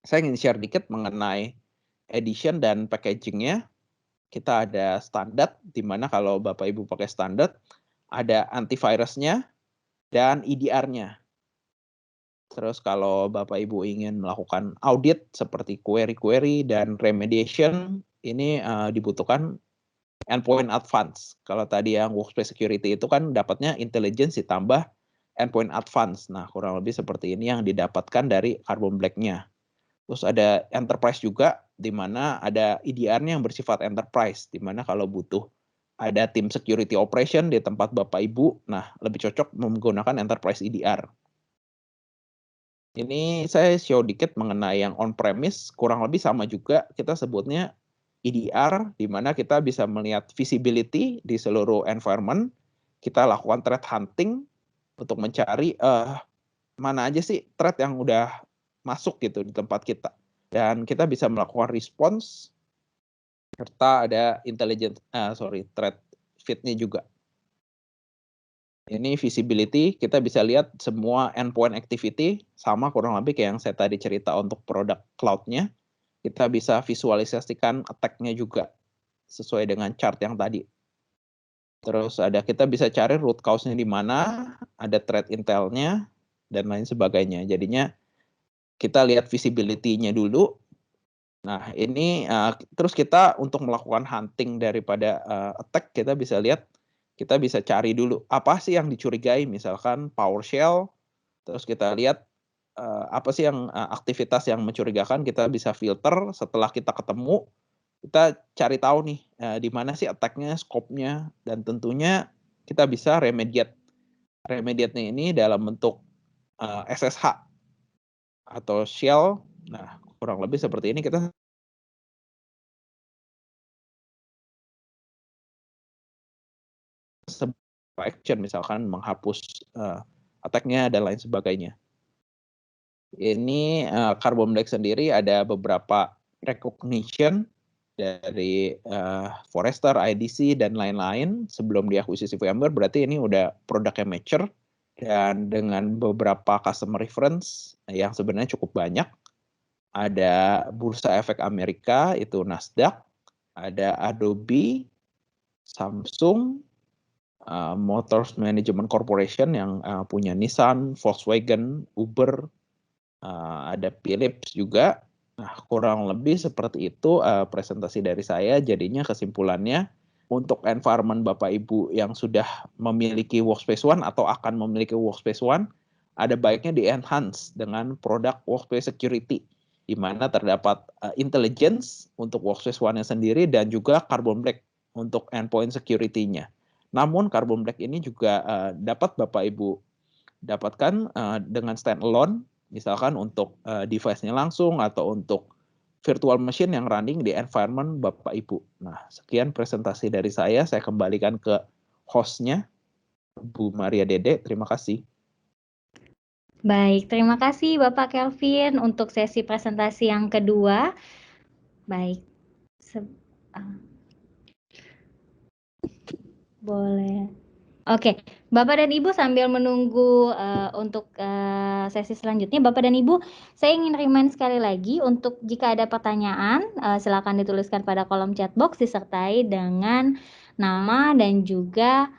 Saya ingin share dikit mengenai edition dan packaging-nya. Kita ada standar, di mana kalau Bapak Ibu pakai standar, ada antivirusnya dan EDR-nya. Terus kalau Bapak Ibu ingin melakukan audit seperti query-query dan remediation, ini dibutuhkan endpoint advance. Kalau tadi yang workspace security itu kan dapatnya intelligence ditambah endpoint advance. Nah, kurang lebih seperti ini yang didapatkan dari Carbon Black-nya. Terus ada enterprise juga, di mana ada EDR-nya yang bersifat enterprise, di mana kalau butuh ada tim security operation di tempat Bapak Ibu, nah lebih cocok menggunakan enterprise EDR. Ini saya show dikit mengenai yang on-premise, kurang lebih sama juga, kita sebutnya EDR, di mana kita bisa melihat visibility di seluruh environment, kita lakukan threat hunting untuk mencari mana aja sih threat yang udah masuk gitu di tempat kita. Dan kita bisa melakukan response, serta ada threat fit-nya juga. Ini visibility, kita bisa lihat semua endpoint activity, sama kurang lebih kayak yang saya tadi cerita untuk produk cloud-nya. Kita bisa visualisasikan attack-nya juga. sesuai dengan chart yang tadi. Terus kita bisa cari root cause-nya di mana, ada threat intel-nya, dan lain sebagainya. Jadinya kita lihat visibility-nya dulu. Nah, ini terus kita untuk melakukan hunting daripada attack, kita bisa lihat, kita bisa cari dulu apa sih yang dicurigai, misalkan PowerShell. Terus kita lihat apa sih yang aktivitas yang mencurigakan, kita bisa filter. Setelah kita ketemu, kita cari tahu nih di mana sih attack-nya, scope-nya, dan tentunya kita bisa remediate. Remediate-nya ini dalam bentuk SSH atau shell. Nah, kurang lebih seperti ini, kita action, misalkan menghapus attack-nya dan lain sebagainya. Ini Carbon Black sendiri ada beberapa recognition dari Forrester, IDC, dan lain-lain sebelum diakuisisi VMware. Berarti ini udah produknya mature, dan dengan beberapa customer reference yang sebenarnya cukup banyak. Ada Bursa Efek Amerika, itu Nasdaq, ada Adobe, Samsung, Motors Management Corporation yang punya Nissan, Volkswagen, Uber, ada Philips juga. Nah, kurang lebih seperti itu presentasi dari saya. Jadinya kesimpulannya, untuk environment Bapak Ibu yang sudah memiliki Workspace ONE atau akan memiliki Workspace ONE, ada baiknya di-enhance dengan produk Workspace Security, di mana terdapat intelligence untuk Workspace ONE-nya sendiri dan juga Carbon Black untuk endpoint security-nya. Namun Carbon Black ini juga dapat Bapak Ibu dapatkan dengan standalone, misalkan untuk device-nya langsung atau untuk virtual machine yang running di environment Bapak Ibu. Nah, sekian presentasi dari saya kembalikan ke host-nya, Bu Maria Dede. Terima kasih. Baik, terima kasih Bapak Kelvin untuk sesi presentasi yang kedua. Baik, boleh. Oke, Bapak dan Ibu sambil menunggu untuk sesi selanjutnya, Bapak dan Ibu, saya ingin remind sekali lagi untuk jika ada pertanyaan, silakan dituliskan pada kolom chat box disertai dengan nama dan juga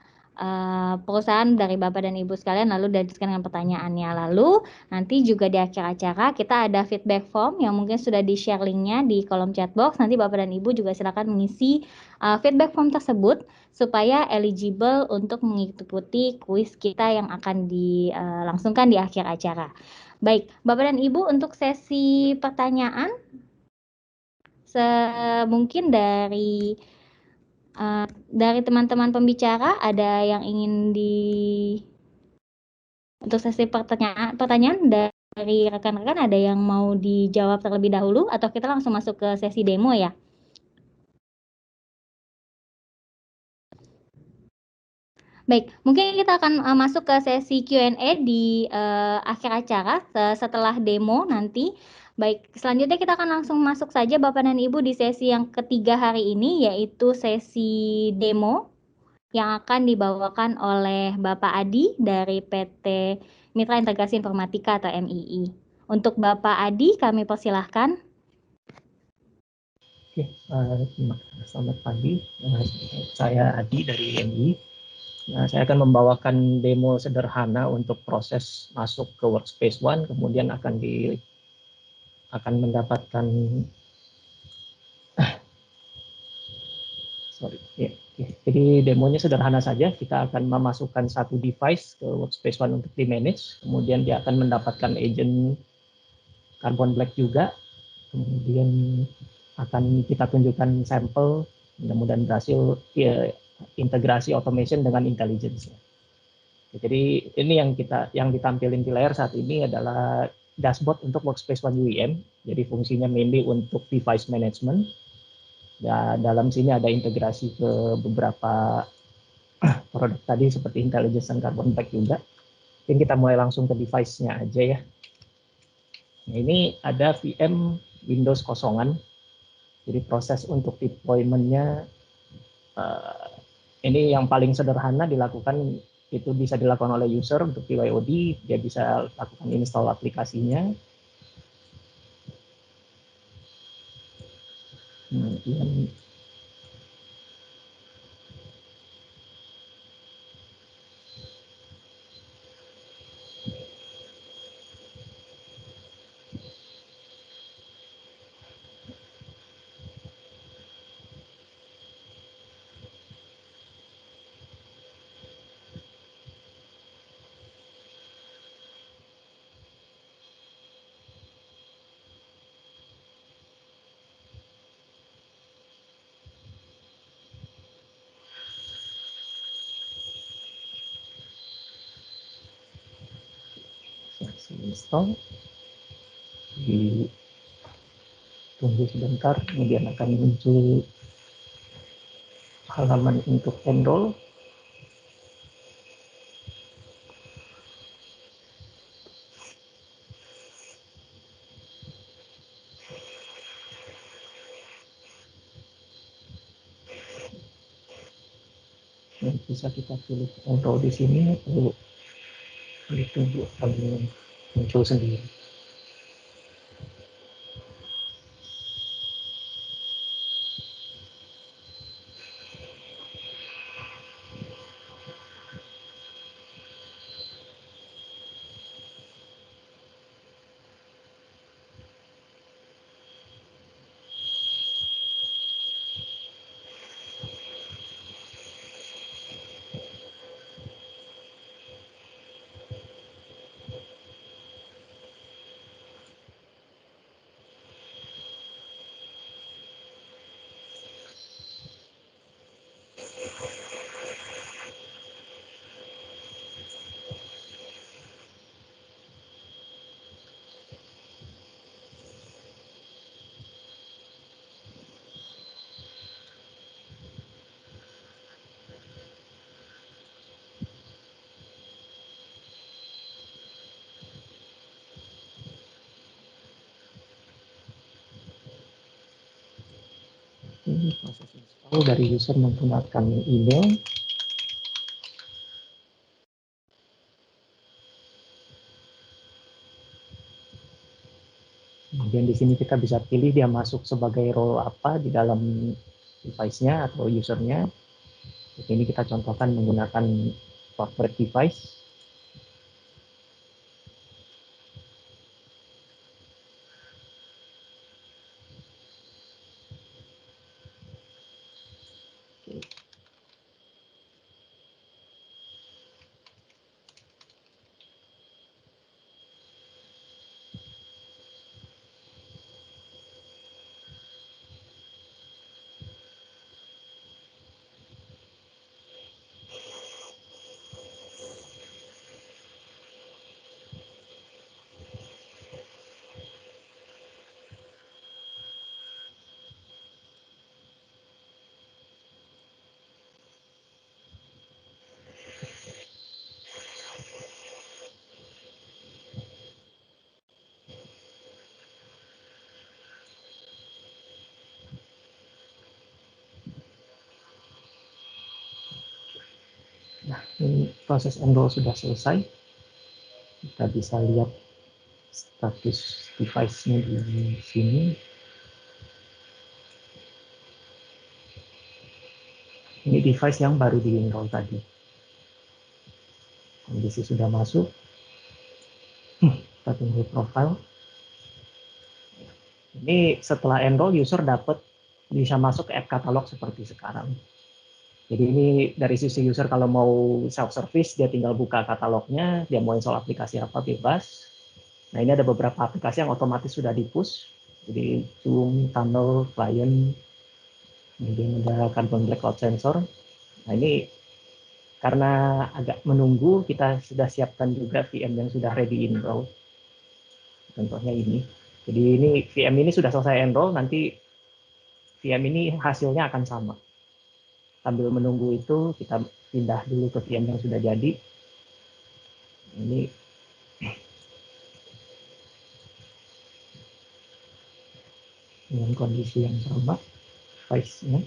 perusahaan dari Bapak dan Ibu sekalian, lalu dituliskan dengan pertanyaannya. Lalu nanti juga di akhir acara kita ada feedback form yang mungkin sudah di-share linknya di kolom chat box. Nanti Bapak dan Ibu juga silakan mengisi feedback form tersebut supaya eligible untuk mengikuti kuis kita yang akan dilangsungkan di akhir acara. Baik, Bapak dan Ibu, untuk sesi pertanyaan, mungkin dari teman-teman pembicara ada yang ingin untuk sesi pertanyaan dari rekan-rekan, ada yang mau dijawab terlebih dahulu atau kita langsung masuk ke sesi demo ya? Baik, mungkin kita akan masuk ke sesi Q&A di akhir acara setelah demo nanti. Baik, selanjutnya kita akan langsung masuk saja Bapak dan Ibu di sesi yang ketiga hari ini, yaitu sesi demo yang akan dibawakan oleh Bapak Adi dari PT Mitra Integrasi Informatika atau MII. Untuk Bapak Adi, kami persilahkan. Oke, selamat pagi. Saya Adi dari MII. Saya akan membawakan demo sederhana untuk proses masuk ke Workspace ONE, kemudian akan mendapatkan Jadi demonya sederhana saja. Kita akan memasukkan satu device ke Workspace ONE untuk di-manage, kemudian dia akan mendapatkan agent Carbon Black juga, kemudian akan kita tunjukkan sampel, mudah-mudahan berhasil integrasi automation dengan intelligence. Jadi ini yang ditampilkan di layar saat ini adalah dashboard untuk Workspace ONE UEM. Jadi fungsinya mainly untuk device management. Ya, dalam sini ada integrasi ke beberapa produk tadi seperti intelligence dan Carbon Black juga. Mungkin kita mulai langsung ke device-nya aja ya. Nah, ini ada VM Windows kosongan. Jadi proses untuk deployment-nya ini yang paling sederhana dilakukan, itu bisa dilakukan oleh user untuk BYOD. Dia bisa lakukan install aplikasinya. Kemudian Masih install. Tunggu sebentar, kemudian akan muncul halaman untuk enroll. Dan bisa kita pilih enroll di sini atau ditunggu akan muncul sendiri. Ini proses install dari user menggunakan email. Kemudian di sini kita bisa pilih dia masuk sebagai role apa di dalam device-nya atau usernya. Ini kita contohkan menggunakan corporate device. Nah, ini proses enroll sudah selesai. Kita bisa lihat status device-nya di sini. Ini device yang baru di-enroll tadi. Kondisi sudah masuk. Kita tunggu profile. Ini setelah enroll, user dapat bisa masuk ke app katalog seperti sekarang. Jadi ini dari sisi user kalau mau self-service, dia tinggal buka katalognya, dia mau install aplikasi apa bebas. Nah ini ada beberapa aplikasi yang otomatis sudah di-push. Jadi Zoom, Tunnel, Client, kemudian ada Carbon Black Cloud Sensor. Nah ini karena agak menunggu, kita sudah siapkan juga VM yang sudah ready enroll. Contohnya ini. Jadi ini VM ini sudah selesai enroll, nanti VM ini hasilnya akan sama. Sambil menunggu itu, kita pindah dulu ke VM yang sudah jadi. Ini dengan kondisi yang sama, size-nya.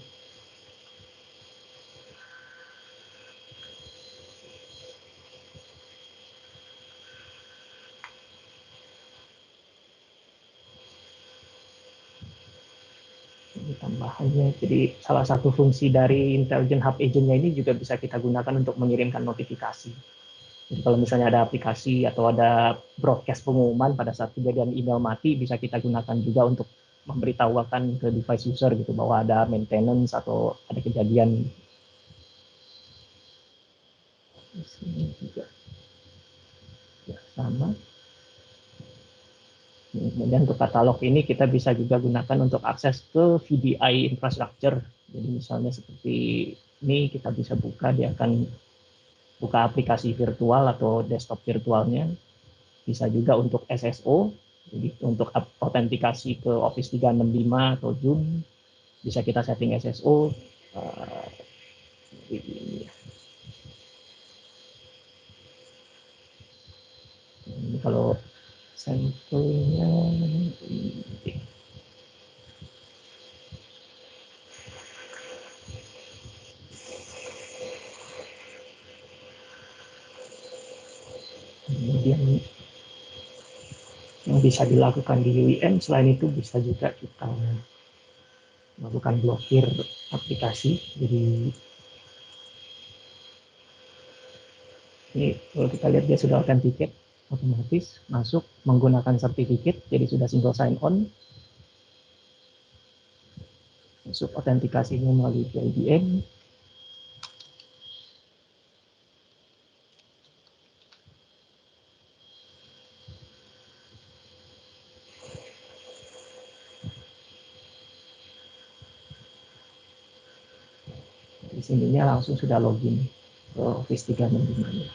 Ini tambahannya, jadi salah satu fungsi dari Intelligent Hub Agent-nya ini juga bisa kita gunakan untuk mengirimkan notifikasi. Jadi kalau misalnya ada aplikasi atau ada broadcast pengumuman pada saat kejadian email mati, bisa kita gunakan juga untuk memberitahukan ke device user gitu bahwa ada maintenance atau ada kejadian. Di sini juga ya, sama. Kemudian untuk katalog ini kita bisa juga gunakan untuk akses ke VDI infrastructure. Jadi misalnya seperti ini kita bisa buka, dia akan buka aplikasi virtual atau desktop virtualnya. Bisa juga untuk SSO, jadi untuk autentikasi ke Office 365 atau Zoom, bisa kita setting SSO. Ini kalau sampelnya kemudian yang bisa dilakukan di UIM selain itu bisa juga kita melakukan blokir aplikasi. Jadi ini kalau kita lihat dia sudah authenticate, otomatis masuk menggunakan sertifikat, jadi sudah single sign on, masuk autentikasinya melalui IBM. Di sininya langsung sudah login ke Office 365.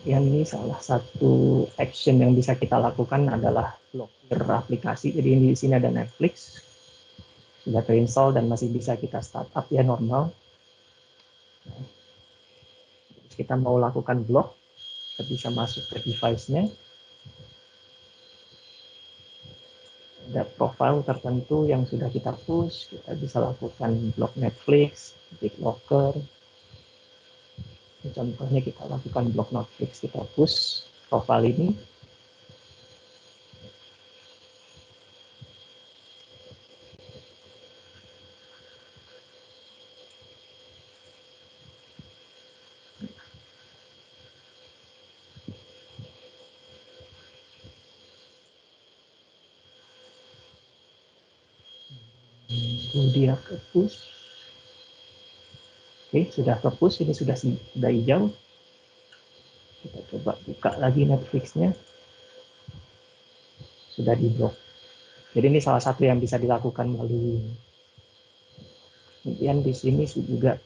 Yang ini salah satu action yang bisa kita lakukan adalah blokir aplikasi. Jadi ini di sini ada Netflix, sudah terinstall dan masih bisa kita startup ya normal. Kita mau lakukan blok, kita bisa masuk ke device-nya. Ada profile tertentu yang sudah kita push, kita bisa lakukan blok Netflix, BitLocker. Contohnya kita lakukan blok Netflix, kita push profile ini. Dia ke push. Oke, sudah ke push, ini sudah hijau. Kita coba buka lagi Netflix-nya. Sudah di blok. Jadi ini salah satu yang bisa dilakukan melalui. Kemudian di sini juga.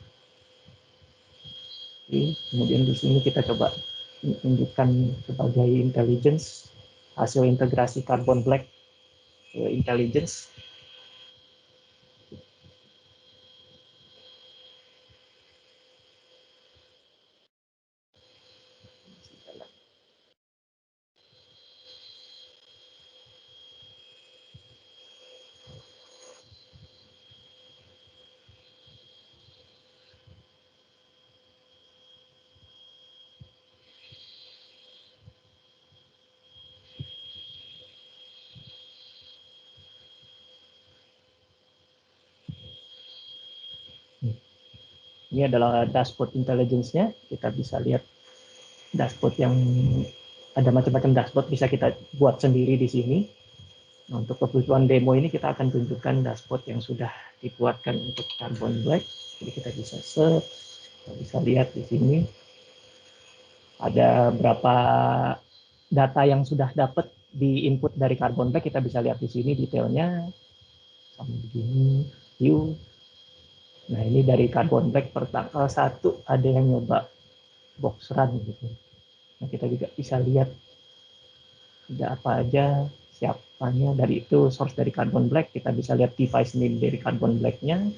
Oke, kemudian di sini kita coba tunjukkan sebagai intelligence hasil integrasi Carbon Black intelligence. Ini adalah dashboard intelligence-nya. Kita bisa lihat dashboard yang ada macam-macam dashboard bisa kita buat sendiri di sini. Nah, untuk kebutuhan demo ini kita akan tunjukkan dashboard yang sudah dibuatkan untuk Carbon Black. Jadi kita bisa search, kita bisa lihat di sini ada berapa data yang sudah dapat di input dari Carbon Black. Kita bisa lihat di sini detailnya sama begini, view. Nah ini dari Carbon Black per tanggal 1 ada yang nyoba box run gitu. Nah kita juga bisa lihat ada apa aja, siapanya, dari itu source dari Carbon Black. Kita bisa lihat device name dari Carbon Black-nya.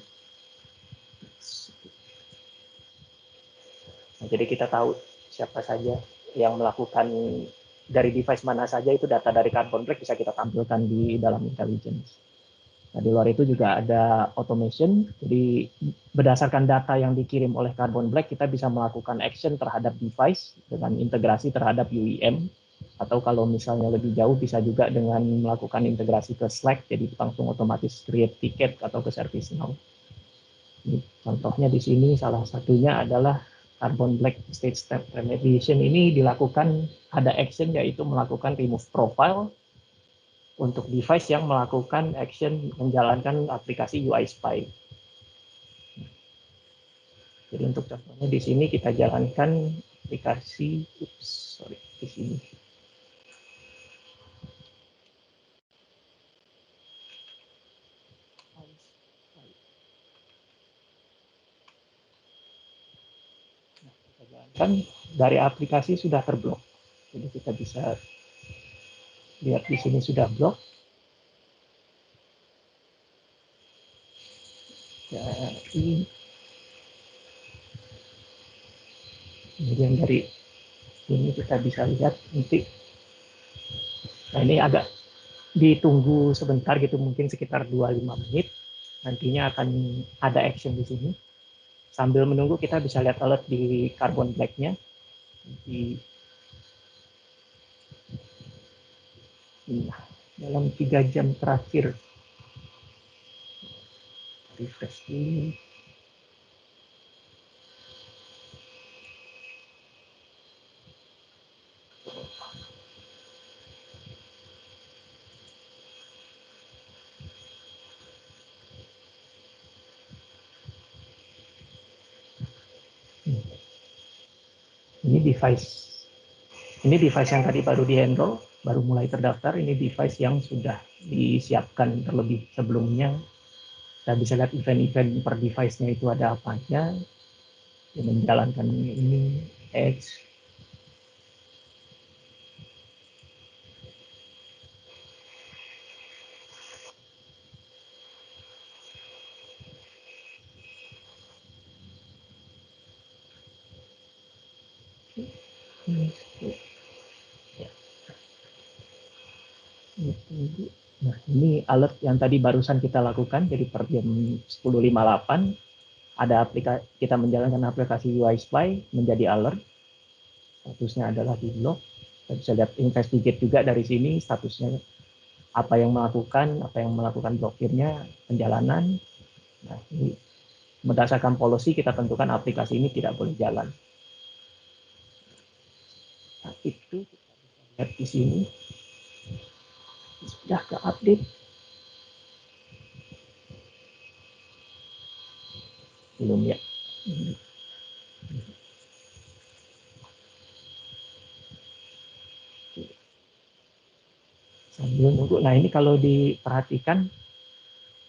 Nah, jadi kita tahu siapa saja yang melakukan dari device mana saja, itu data dari Carbon Black bisa kita tampilkan di dalam intelligence. Nah, di luar itu juga ada automation, jadi berdasarkan data yang dikirim oleh Carbon Black, kita bisa melakukan action terhadap device dengan integrasi terhadap UEM, atau kalau misalnya lebih jauh bisa juga dengan melakukan integrasi ke Slack, jadi langsung otomatis create ticket atau ke ServiceNow. Ini contohnya di sini salah satunya adalah Carbon Black State Step Remediation. Ini dilakukan, ada action yaitu melakukan remove profile untuk device yang melakukan action menjalankan aplikasi UI Spy. Jadi untuk contohnya di sini kita jalankan aplikasi, di sini. kan dari aplikasi sudah terblok. Jadi kita bisa lihat di sini sudah blok. Jadi kemudian dari sini kita bisa lihat nanti. Nah ini agak ditunggu sebentar gitu, mungkin sekitar 25 menit. Nantinya akan ada action di sini. Sambil menunggu kita bisa lihat alert di Carbon Black-nya. Dalam 3 jam terakhir. Refresh ini. Ini device yang tadi baru di-handle, baru mulai terdaftar. Ini device yang sudah disiapkan terlebih sebelumnya. Kita bisa lihat event-event per device-nya itu ada apa aja. Dia menjalankan ini X. Nah, ini alert yang tadi barusan kita lakukan, jadi per jam 10.58 ada aplikasi, kita menjalankan aplikasi UI Spy menjadi alert. Statusnya adalah di blok. Kita bisa lihat investigate juga dari sini statusnya apa yang melakukan blokirnya, penjalanan. Nah, ini berdasarkan policy kita tentukan aplikasi ini tidak boleh jalan. Nah, itu kita bisa lihat di sini sudah ke update. Belum ya. Sambil nunggu. Nah ini kalau diperhatikan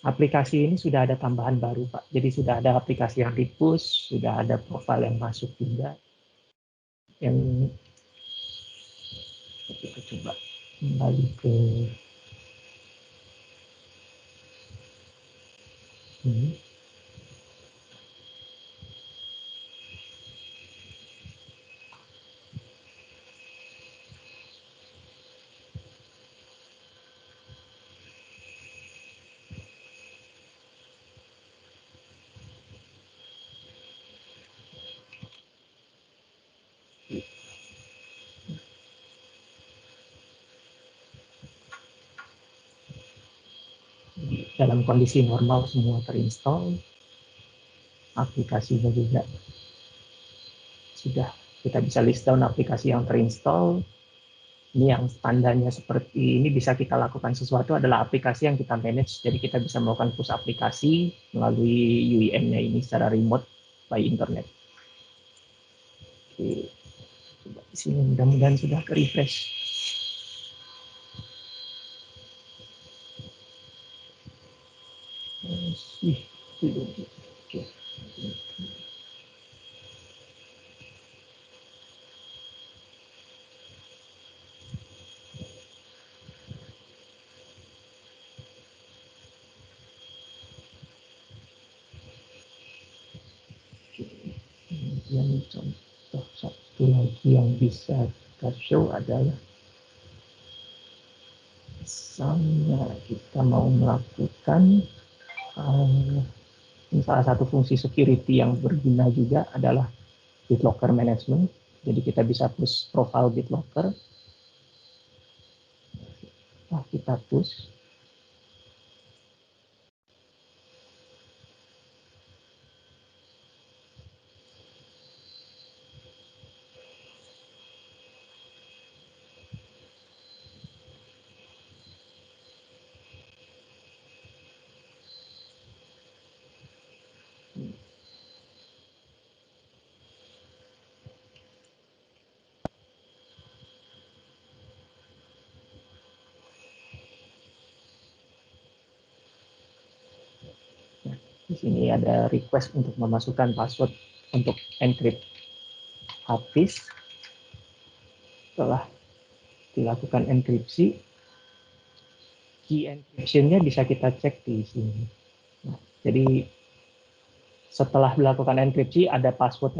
aplikasi ini sudah ada tambahan baru Pak. Jadi sudah ada aplikasi yang di-push, sudah ada profil yang masuk juga. Yang kita coba kembali ke ini. Dalam kondisi normal semua terinstall, aplikasinya juga sudah kita bisa list down aplikasi yang terinstall. Ini yang standarnya seperti ini bisa kita lakukan sesuatu adalah aplikasi yang kita manage. Jadi kita bisa melakukan push aplikasi melalui UIM-nya ini secara remote by internet. Oke, coba di sini mudah-mudahan sudah ke refresh. Oke. Kemudian contoh satu lagi yang bisa kita show adalah misalnya kita mau melakukan salah satu fungsi security yang berguna juga adalah BitLocker management. Jadi kita bisa push profile BitLocker. Nah, kita push. Di sini ada request untuk memasukkan password untuk encrypt. habis setelah dilakukan enkripsi, key encryption-nya bisa kita cek di sini. Nah, jadi setelah dilakukan enkripsi ada password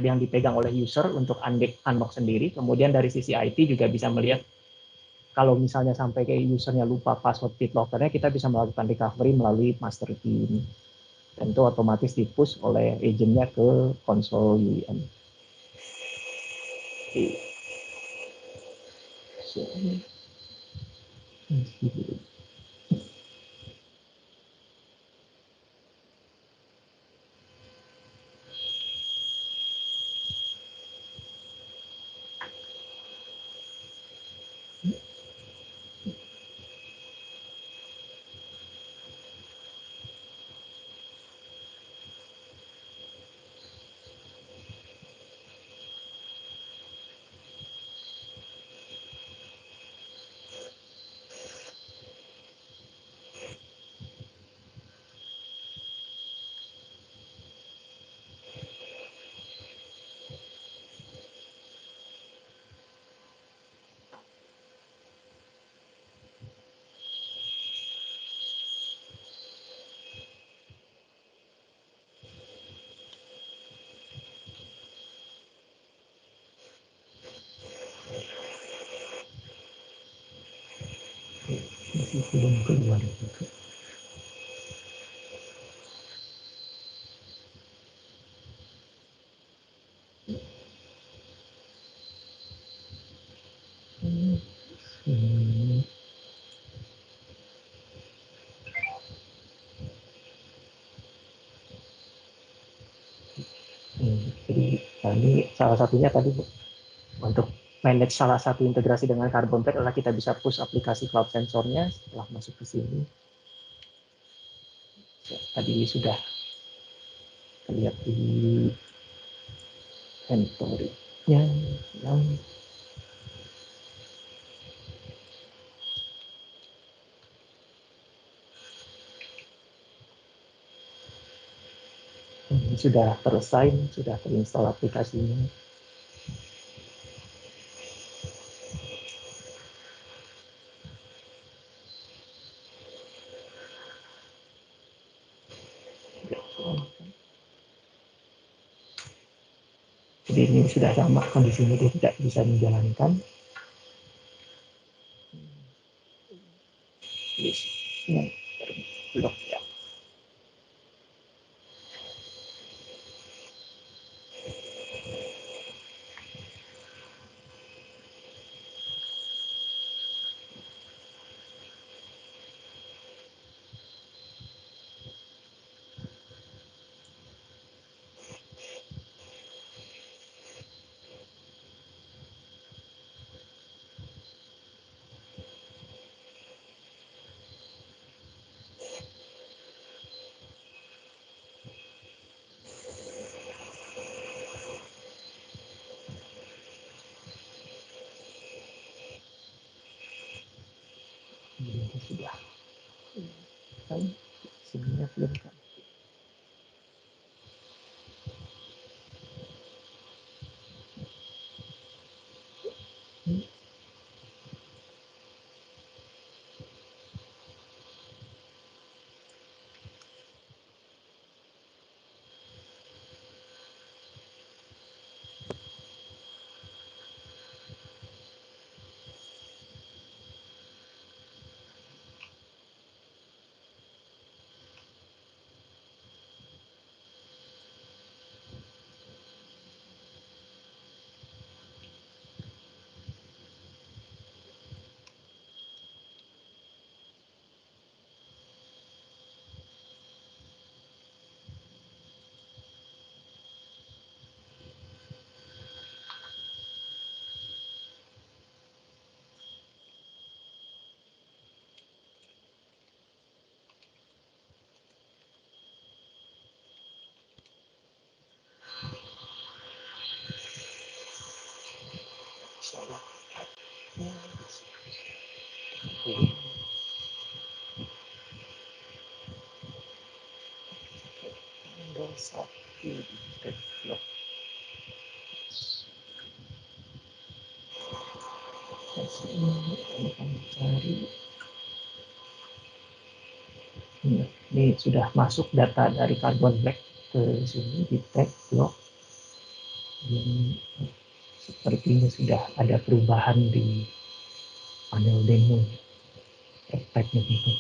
yang dipegang oleh user untuk unlock sendiri. Kemudian dari sisi IT juga bisa melihat kalau misalnya sampai kayak usernya lupa password BitLocker-nya, kita bisa melakukan recovery melalui master key ini. Dan itu otomatis di-push oleh agentnya ke konsol UEM. Belum keluar juga. Jadi ini salah satunya tadi untuk manage salah satu integrasi dengan Carbon Black adalah kita bisa push aplikasi cloud sensornya setelah masuk ke sini. Tadi sudah terlihat di inventory-nya yang sudah terassign, sudah terinstall aplikasinya. Jadi ini sudah sama kondisinya, dia tidak bisa menjalankan. Listnya blok ya. Ini sudah kan sininya belum kan. Insyaallah. Tinggal satu deadlock. Ini sudah masuk data dari Carbon Black ke sini di tag log. Dan sepertinya sudah ada perubahan di panel demo tag-nya gitu.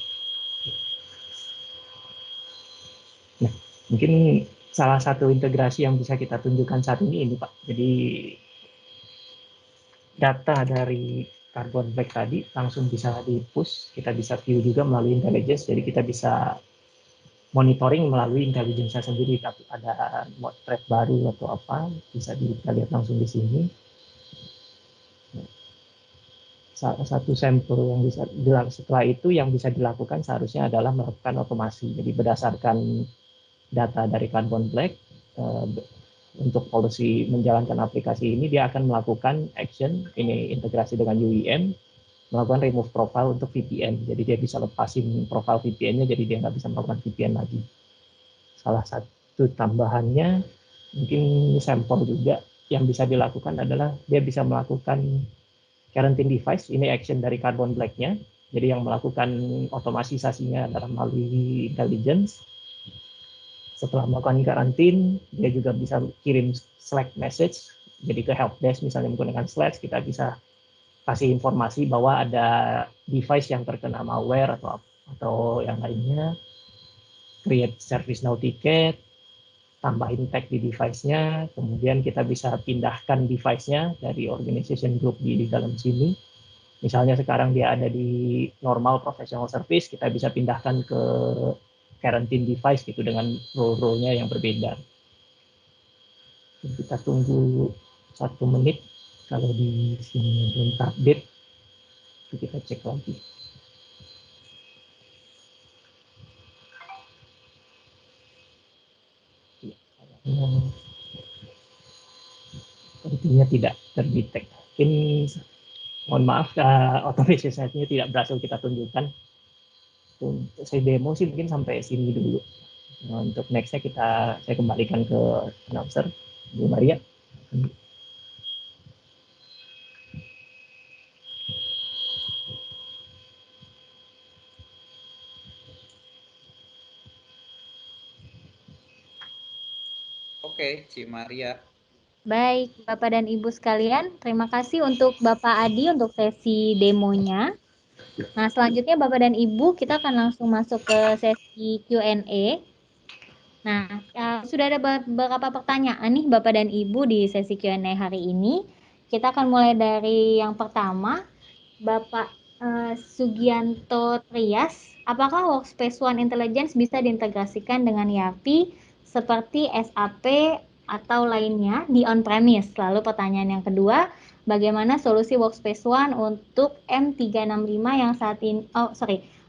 Nah, mungkin salah satu integrasi yang bisa kita tunjukkan saat ini Pak. Jadi data dari Carbon Black tadi langsung bisa di-push, kita bisa view juga melalui intelligence, jadi kita bisa monitoring melalui intelligence sendiri, tapi ada mode thread baru atau apa, bisa kita lihat langsung di sini. Satu sampel yang bisa setelah itu yang bisa dilakukan seharusnya adalah melakukan otomasi. Jadi berdasarkan data dari Carbon Black, untuk policy menjalankan aplikasi ini, dia akan melakukan action, ini integrasi dengan UEM, melakukan remove profile untuk VPN. Jadi dia bisa lepasin profile VPN-nya, jadi dia nggak bisa melakukan VPN lagi. Salah satu tambahannya, mungkin sampel juga yang bisa dilakukan adalah dia bisa melakukan quarantine device, ini action dari Carbon Black-nya. Jadi yang melakukan otomatisasinya adalah melalui intelligence. Setelah melakukan karantin, dia juga bisa kirim Slack message, jadi ke helpdesk misalnya menggunakan Slack, kita bisa kasih informasi bahwa ada device yang terkena malware atau yang lainnya, create service now ticket, tambahin tag di device-nya, kemudian kita bisa pindahkan device-nya dari organization group di dalam sini. Misalnya sekarang dia ada di normal professional service, kita bisa pindahkan ke quarantine device gitu dengan role-nya yang berbeda. Kita tunggu 1 menit, kalau di sini belum update, kita cek lagi. Sepertinya tidak terdetek. Mungkin mohon maaf, automation-nya tidak berhasil kita tunjukkan. Untuk saya demo sih mungkin sampai sini dulu. Nah, untuk nextnya saya kembalikan ke announcer, Bu Maria. Oke, Ci Maria. Baik, Bapak dan Ibu sekalian, terima kasih untuk Bapak Adi untuk sesi demonya. Nah, selanjutnya Bapak dan Ibu, kita akan langsung masuk ke sesi Q&A. Nah, sudah ada beberapa pertanyaan nih Bapak dan Ibu di sesi Q&A hari ini. Kita akan mulai dari yang pertama, Bapak Sugianto Trias, apakah Workspace ONE Intelligence bisa diintegrasikan dengan ERP seperti SAP atau lainnya di on-premise? Lalu pertanyaan yang kedua, bagaimana solusi Workspace ONE untuk M365 yang saat ini,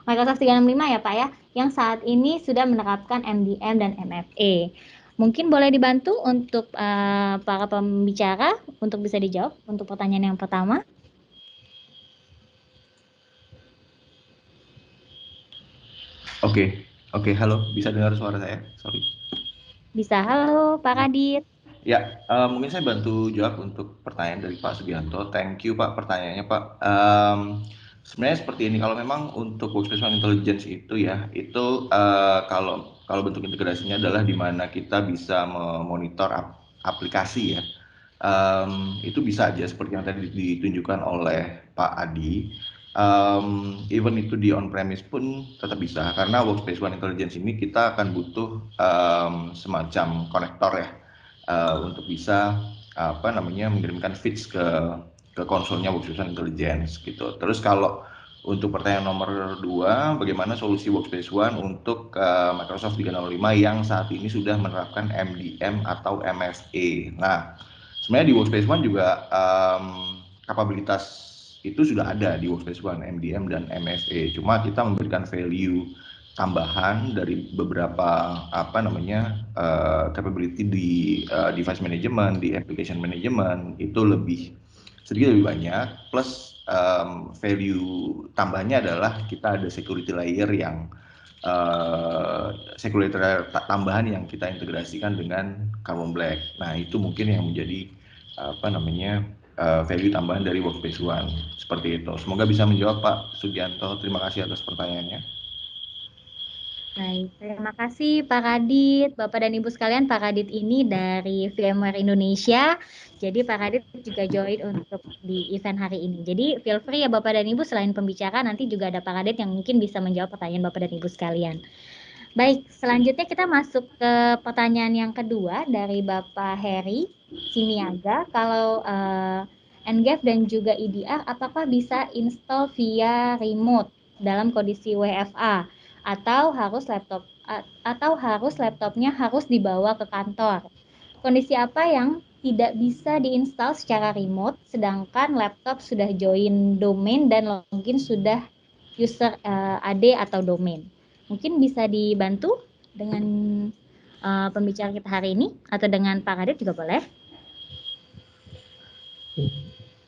Microsoft 365 ya Pak ya, yang saat ini sudah menerapkan MDM dan MFA. Mungkin boleh dibantu untuk para pembicara untuk bisa dijawab untuk pertanyaan yang pertama. Oke, halo, bisa dengar suara saya? Sorry. Bisa, halo Pak Radit. Ya, mungkin saya bantu jawab untuk pertanyaan dari Pak Sugianto. Thank you Pak pertanyaannya Pak. Sebenarnya seperti ini, kalau memang untuk Workspace ONE Intelligence itu ya, itu kalau bentuk integrasinya adalah di mana kita bisa memonitor aplikasi ya. Itu bisa aja seperti yang tadi ditunjukkan oleh Pak Adi. Even itu di on-premise pun tetap bisa, karena Workspace ONE Intelligence ini kita akan butuh semacam konektor ya, untuk bisa mengirimkan feeds ke konsolnya Workspace ONE Intelligence gitu. Terus kalau untuk pertanyaan nomor 2, bagaimana solusi Workspace ONE untuk Microsoft 365 yang saat ini sudah menerapkan MDM atau MFA. Nah, sebenarnya di Workspace ONE juga kapabilitas itu sudah ada di Workspace ONE, MDM dan MFA. Cuma kita memberikan value tambahan dari beberapa capability di device management, di application management itu sedikit lebih banyak. Plus value tambahnya adalah kita ada security layer yang security layer tambahan yang kita integrasikan dengan Carbon Black. Nah, itu mungkin yang menjadi value tambahan dari Workspace ONE, seperti itu. Semoga bisa menjawab Pak Sugianto. Terima kasih atas pertanyaannya. Baik, terima kasih Pak Radit, Bapak dan Ibu sekalian. Pak Radit ini dari VMware Indonesia. Jadi Pak Radit juga join untuk di event hari ini. Jadi feel free ya Bapak dan Ibu, selain pembicara nanti juga ada Pak Radit yang mungkin bisa menjawab pertanyaan Bapak dan Ibu sekalian. Baik, selanjutnya kita masuk ke pertanyaan yang kedua dari Bapak Heri Siniaga. Kalau NGAF dan juga EDR apakah bisa install via remote dalam kondisi WFA? Atau harus laptopnya harus dibawa ke kantor. Kondisi apa yang tidak bisa diinstal secara remote, sedangkan laptop sudah join domain dan login sudah user AD atau domain. Mungkin bisa dibantu dengan pembicara kita hari ini atau dengan Pak Radit juga boleh.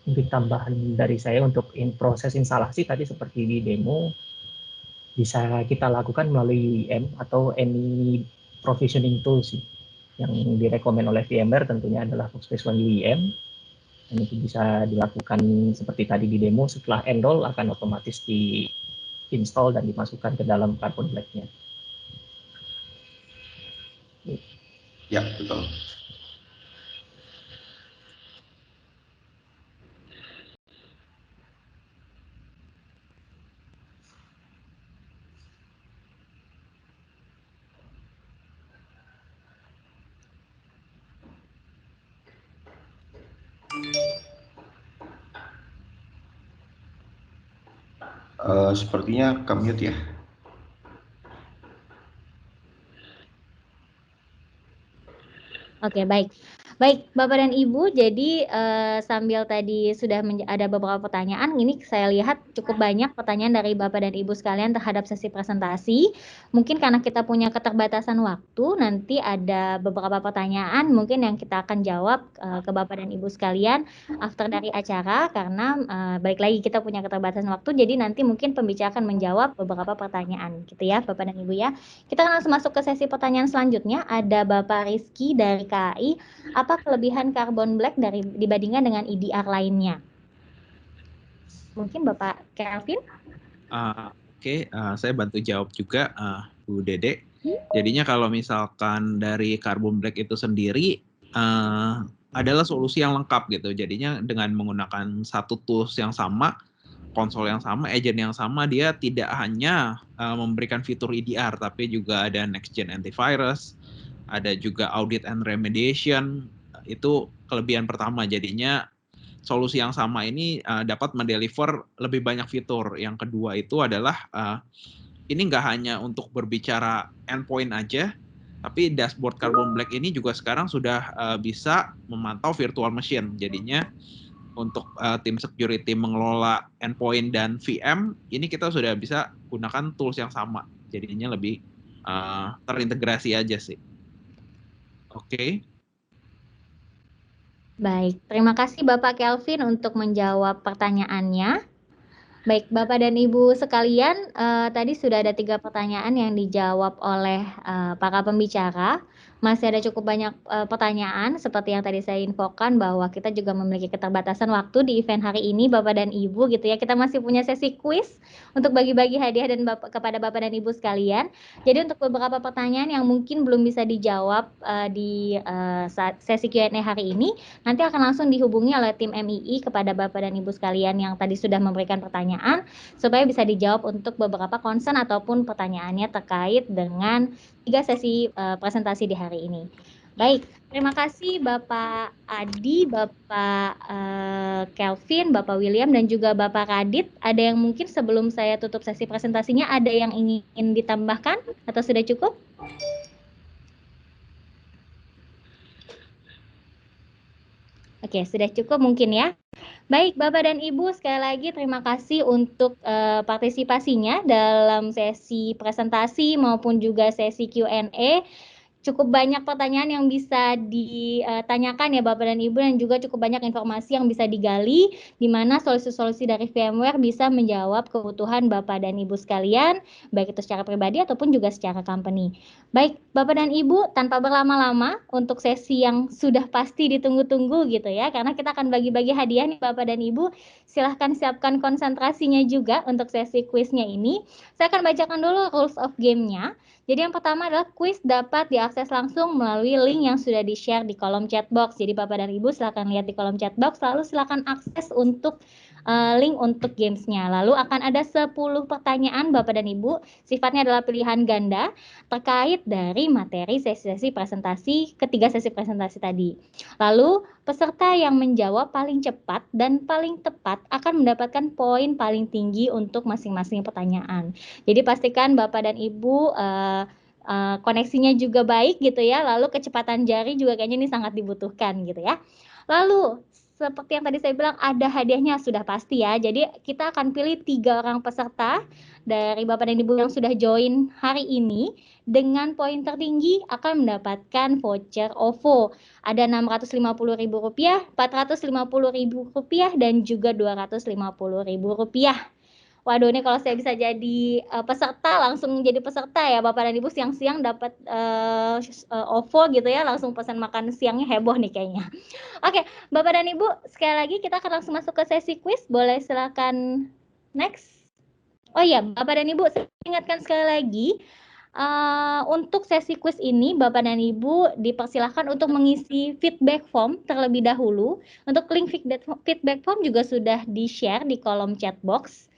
Mungkin tambahan dari saya untuk proses instalasi tadi seperti di demo, bisa kita lakukan melalui UEM atau any provisioning tool sih. Yang direkomend oleh VMware tentunya adalah Workspace ONE UEM. Dan itu bisa dilakukan seperti tadi di demo, setelah enroll akan otomatis di-install dan dimasukkan ke dalam Carbon Black-nya. Ya, betul. Sepertinya ke-mute ya. Oke, baik. Baik, Bapak dan Ibu, jadi sambil tadi sudah ada beberapa pertanyaan, ini saya lihat cukup banyak pertanyaan dari Bapak dan Ibu sekalian terhadap sesi presentasi. Mungkin karena kita punya keterbatasan waktu, nanti ada beberapa pertanyaan mungkin yang kita akan jawab ke Bapak dan Ibu sekalian after dari acara, karena balik lagi kita punya keterbatasan waktu, jadi nanti mungkin pembicara akan menjawab beberapa pertanyaan, gitu ya Bapak dan Ibu ya. Kita langsung masuk ke sesi pertanyaan selanjutnya, ada Bapak Rizky dari KAI. Apa kelebihan Carbon Black dibandingkan dengan EDR lainnya? Mungkin Bapak Kelvin? Oke, saya bantu jawab juga, Bu Dede. Jadinya kalau misalkan dari Carbon Black itu sendiri adalah solusi yang lengkap gitu. Jadinya dengan menggunakan satu tools yang sama, konsol yang sama, agent yang sama, dia tidak hanya memberikan fitur EDR, tapi juga ada next gen antivirus, ada juga audit and remediation. Itu kelebihan pertama, jadinya solusi yang sama ini dapat mendeliver lebih banyak fitur. Yang kedua itu adalah ini nggak hanya untuk berbicara endpoint aja, tapi dashboard Carbon Black ini juga sekarang sudah bisa memantau virtual machine. Jadinya untuk tim security mengelola endpoint dan VM, ini kita sudah bisa gunakan tools yang sama. Jadinya lebih terintegrasi aja sih. Oke. Baik, terima kasih Bapak Kelvin untuk menjawab pertanyaannya. Baik, Bapak dan Ibu sekalian, tadi sudah ada 3 pertanyaan yang dijawab oleh para pembicara. Masih ada cukup banyak pertanyaan seperti yang tadi saya infokan bahwa kita juga memiliki keterbatasan waktu di event hari ini Bapak dan Ibu gitu ya. Kita masih punya sesi quiz untuk bagi-bagi hadiah dan kepada Bapak dan Ibu sekalian. Jadi untuk beberapa pertanyaan yang mungkin belum bisa dijawab di saat sesi Q&A hari ini, nanti akan langsung dihubungi oleh tim MII kepada Bapak dan Ibu sekalian yang tadi sudah memberikan pertanyaan supaya bisa dijawab untuk beberapa concern ataupun pertanyaannya terkait dengan 3 sesi presentasi di hari ini. Baik, terima kasih Bapak Adi, Bapak Kelvin, Bapak William, dan juga Bapak Radit. Ada yang mungkin sebelum saya tutup sesi presentasinya, ada yang ingin ditambahkan atau sudah cukup? Oke, sudah cukup mungkin ya. Baik, Bapak dan Ibu, sekali lagi terima kasih untuk partisipasinya dalam sesi presentasi maupun juga sesi Q&A. cukup banyak pertanyaan yang bisa ditanyakan ya Bapak dan Ibu, dan juga cukup banyak informasi yang bisa digali, di mana solusi-solusi dari VMware bisa menjawab kebutuhan Bapak dan Ibu sekalian, baik itu secara pribadi ataupun juga secara company. Baik, Bapak dan Ibu, tanpa berlama-lama untuk sesi yang sudah pasti ditunggu-tunggu gitu ya, karena kita akan bagi-bagi hadiah nih Bapak dan Ibu, silahkan siapkan konsentrasinya juga untuk sesi kuisnya ini. Saya akan bacakan dulu rules of game-nya. Jadi yang pertama adalah kuis dapat diakses langsung melalui link yang sudah di-share di kolom chat box. Jadi Bapak dan Ibu silakan lihat di kolom chat box, lalu silakan akses untuk link untuk gamesnya. Lalu akan ada 10 pertanyaan Bapak dan Ibu, sifatnya adalah pilihan ganda terkait dari materi sesi-sesi presentasi, ketiga sesi presentasi tadi. Lalu peserta yang menjawab paling cepat dan paling tepat akan mendapatkan poin paling tinggi untuk masing-masing pertanyaan. Jadi pastikan Bapak dan Ibu koneksinya juga baik gitu ya, lalu kecepatan jari juga kayaknya ini sangat dibutuhkan gitu ya. Lalu seperti yang tadi saya bilang, ada hadiahnya sudah pasti ya. Jadi kita akan pilih 3 orang peserta dari Bapak dan Ibu yang sudah join hari ini, dengan poin tertinggi akan mendapatkan voucher OVO. Ada Rp650.000, Rp450.000, dan juga Rp250.000. Waduh, ini kalau saya bisa jadi peserta, langsung jadi peserta ya Bapak dan Ibu, siang-siang dapat OVO gitu ya, langsung pesan makan siangnya heboh nih kayaknya. Oke, Bapak dan Ibu, sekali lagi kita akan langsung masuk ke sesi quiz. Boleh silakan next. Oh iya, Bapak dan Ibu, saya ingatkan sekali lagi, untuk sesi quiz ini Bapak dan Ibu dipersilahkan untuk mengisi feedback form terlebih dahulu. Untuk link feedback form juga sudah di-share di kolom chat box.